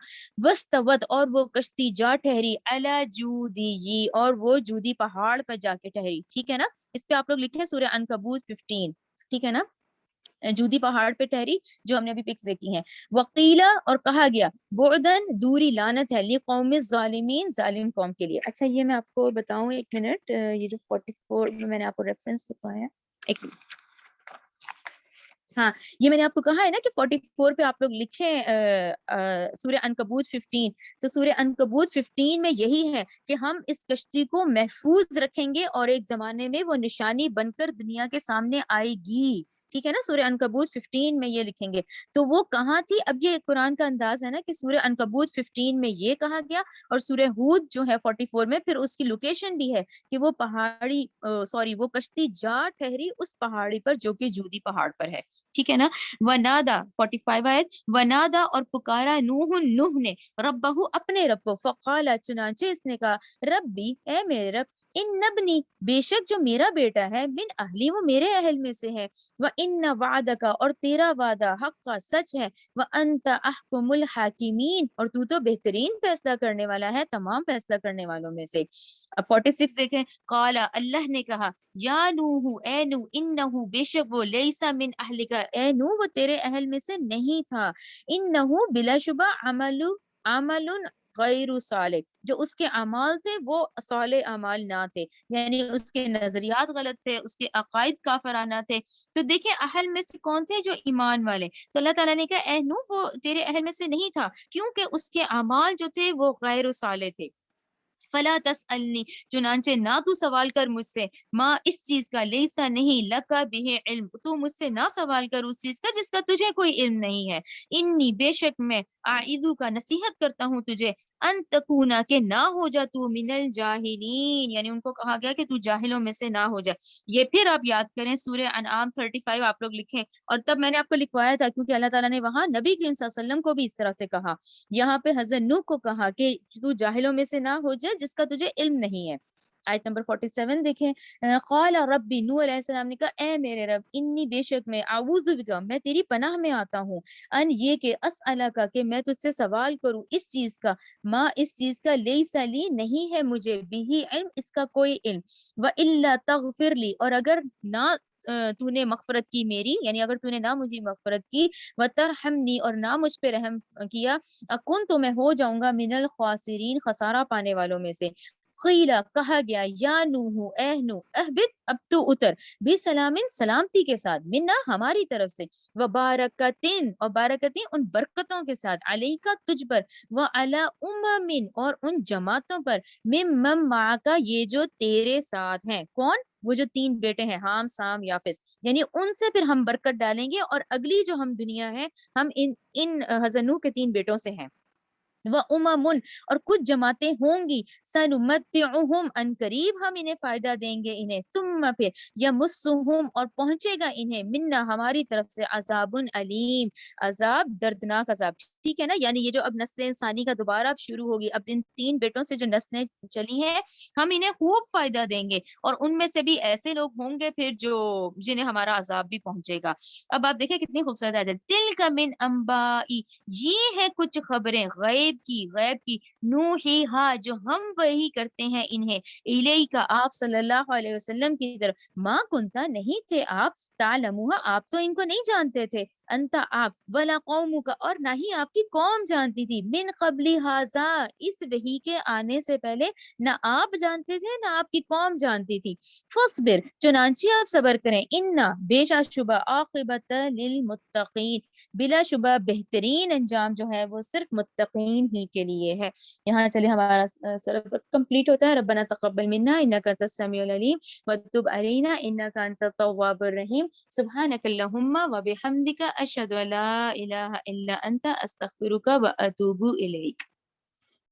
وستوت، اور وہ کشتی جا ٹھہری، علی جودی، اور وہ جودی پہاڑ پر جا کے ٹھہری، ٹھیک ہے نا، اس پہ آپ لوگ لکھیں سورہ عنکبوت 15، ٹھیک ہے نا، جودی پہاڑ پہ ٹھہری، جو ہم نے ابھی پکس دیکھی ہیں، وقیلا، اور کہا گیا، بعدن، دوری، لعنت ہے، لقوم الظالمین، ظالم قوم کے لیے۔ اچھا یہ میں آپ کو بتاؤں، ایک منٹ، یہ جو 44 میں نے آپ کو ریفرنس لکھا ہے، ایک منٹ، ہاں یہ میں نے آپ کو کہا ہے نا کہ 44 پہ آپ لوگ لکھیں سورہ عنکبوت 15، تو سورہ عنکبوت 15 میں یہی ہے کہ ہم اس کشتی کو محفوظ رکھیں گے اور ایک زمانے میں وہ نشانی بن کر دنیا کے سامنے آئے گی، ٹھیک ہے نا، سورہ عنکبوت 15 میں یہ لکھیں گے، تو وہ کہاں تھی، اب یہ قرآن کا انداز ہے نا کہ سورہ عنکبوت 15 میں یہ کہا گیا، اور سورہ ہود جو ہے 44 میں پھر اس کی لوکیشن بھی ہے کہ وہ پہاڑی سوری وہ کشتی جا ٹھہری اس پہاڑی پر جو کہ جودی پہاڑ پر ہے، ٹھیک ہے نا، ونادا 45 آیت، ونادا، اور پکارا، نوح نے، ربہ، اپنے رب کو، فقالا، چنانچہ اس نے کہا، ربی، اے میرے رب، ان نبنی، بے شک جو میرا بیٹا ہے، من اہلی، وہ میرے اہل میں سے ہے، وان وعدک، اور تیرا وعدہ، حق کا، سچ ہے، وانت احکم الحاکمین، اور تو بہترین فیصلہ کرنے والا ہے تمام فیصلہ کرنے والوں میں سے۔ اب 46 دیکھیں، قالا، اللہ نے کہا، یا نوح، اے نوح، انہو، بے شک وہ، لیسا من اہلک، اے نوح، وہ تیرے اہل میں سے نہیں تھا، انہو، بلا شبہ، عمل غیر صالح، جو اس کے اعمال تھے وہ صالح اعمال نہ تھے، یعنی اس کے نظریات غلط تھے، اس کے عقائد کافرانہ تھے، تو دیکھیں اہل میں سے کون تھے، جو ایمان والے، تو اللہ تعالیٰ نے کہا، اے نوح، وہ تیرے اہل میں سے نہیں تھا، کیونکہ اس کے اعمال جو تھے وہ غیر صالح تھے، فلا تسألنی، چنانچہ نہ تو سوال کر مجھ سے، ماں اس چیز کا، لیسا نہیں، لکا بھی علم، تو مجھ سے نہ سوال کر اس چیز کا جس کا تجھے کوئی علم نہیں ہے، انی بے شک میں، اعیذو کا نصیحت کرتا ہوں تجھے، ان تکونا کہ نہ ہو جا تو من الجاہلین، یعنی ان کو کہا گیا کہ تو جاہلوں میں سے نہ ہو جائے۔ یہ پھر آپ یاد کریں سورہ انعام 35 آپ لوگ لکھیں، اور تب میں نے آپ کو لکھوایا تھا کیونکہ اللہ تعالیٰ نے وہاں نبی کریم صلی اللہ علیہ وسلم کو بھی اس طرح سے کہا، یہاں پہ حضرت نوح کو کہا کہ تو جاہلوں میں سے نہ ہو جائے جس کا تجھے علم نہیں ہے۔ آیت نمبر 47 دیکھیں، قال ربی، نوح علیہ السلام نے کہا اے میرے رب، انی بے شک میں، اعوذ بک، میں تیری پناہ میں آتا ہوں، ان یہ کہ اسألک، کہ میں تجھ سے سوال کروں اس چیز کا، ماں اس چیز کا، لیس لی نہیں ہے مجھے، بھی علم اس کا کوئی علم، وَإِلَّا تَغْفِرْ لِي، اور اگر نہ تو نے مغفرت کی میری، یعنی اگر تو نے نہ مجھے مغفرت کی، وَتَرْحَمْنِي، اور نہ مجھ پہ رحم کیا، اکن تو میں ہو جاؤں گا من الخاسرین، خسارہ پانے والوں میں سے۔ قیلا، کہا گیا، یا نوح، اے نوح، اہبط، اب تو اتر، بسلامن، سلامتی کے ساتھ، منا، ہماری طرف سے، وبارکتین، اور بارکتین، ان برکتوں کے ساتھ، علیکا، تجھ پر، وعلی اممن، اور ان جماعتوں پر، ممن معاکا، یہ جو تیرے ساتھ ہیں، کون؟ وہ جو 3 بیٹے ہیں، حام، سام، یافس، یعنی ان سے پھر ہم برکت ڈالیں گے، اور اگلی جو ہم دنیا ہے، ہم ان حضرت نوح کے 3 بیٹوں سے ہیں۔ وَأُمَمٌ، اور کچھ جماعتیں ہوں گی، سَنُمَتِّعُهُمْ، ان قریب ہم انہیں فائدہ دیں گے انہیں، ثم پھر، یمسہم، اور پہنچے گا انہیں، منا، ہماری طرف سے، عذاب علیم، عذاب، دردناک عذاب، ٹھیک ہے نا؟ یعنی یہ جو اب نسل انسانی کا دوبارہ اب شروع ہوگی، اب ان 3 بیٹوں سے جو نسلیں چلی ہیں، ہم انہیں خوب فائدہ دیں گے، اور ان میں سے بھی ایسے لوگ ہوں گے پھر جو جنہیں ہمارا عذاب بھی پہنچے گا۔ اب آپ دیکھیں کتنی خوبصورت ہے، تِلْکَ مِنْ أَنْبَاءِ، یہ ہے کچھ خبریں غیب کی، نوحی ہا، جو ہم وحی کرتے ہیں انہیں، الیکا، آپ صلی اللہ علیہ وسلم کی طرف، ما کنتا، نہیں تھے آپ، تعلموها، آپ تو ان کو نہیں جانتے تھے، انتا، آپ، ولا قومک، اور نہ ہی آپ کی قوم جانتی تھی، من قبل ھذا، اس وحی کے آنے سے پہلے نہ آپ جانتے تھے نہ آپ کی قوم جانتی تھی، فاصبر، چنانچہ آپ صبر کریں، انا، بے شبہ، عاقبۃ للمتقین، بلا شبہ بہترین انجام جو ہے وہ صرف متقین ہی کے لیے ہے۔ یہاں چلے ہمارا سبق کمپلیٹ ہوتا ہے۔ ربنا تقبل منا انک انت السمیع العلیم وتب علینا انک انت التواب الرحیم، سبحانک اللہم وبحمدک، اشہد ان لا الہ الا انت، استغفرک واتوب الیک۔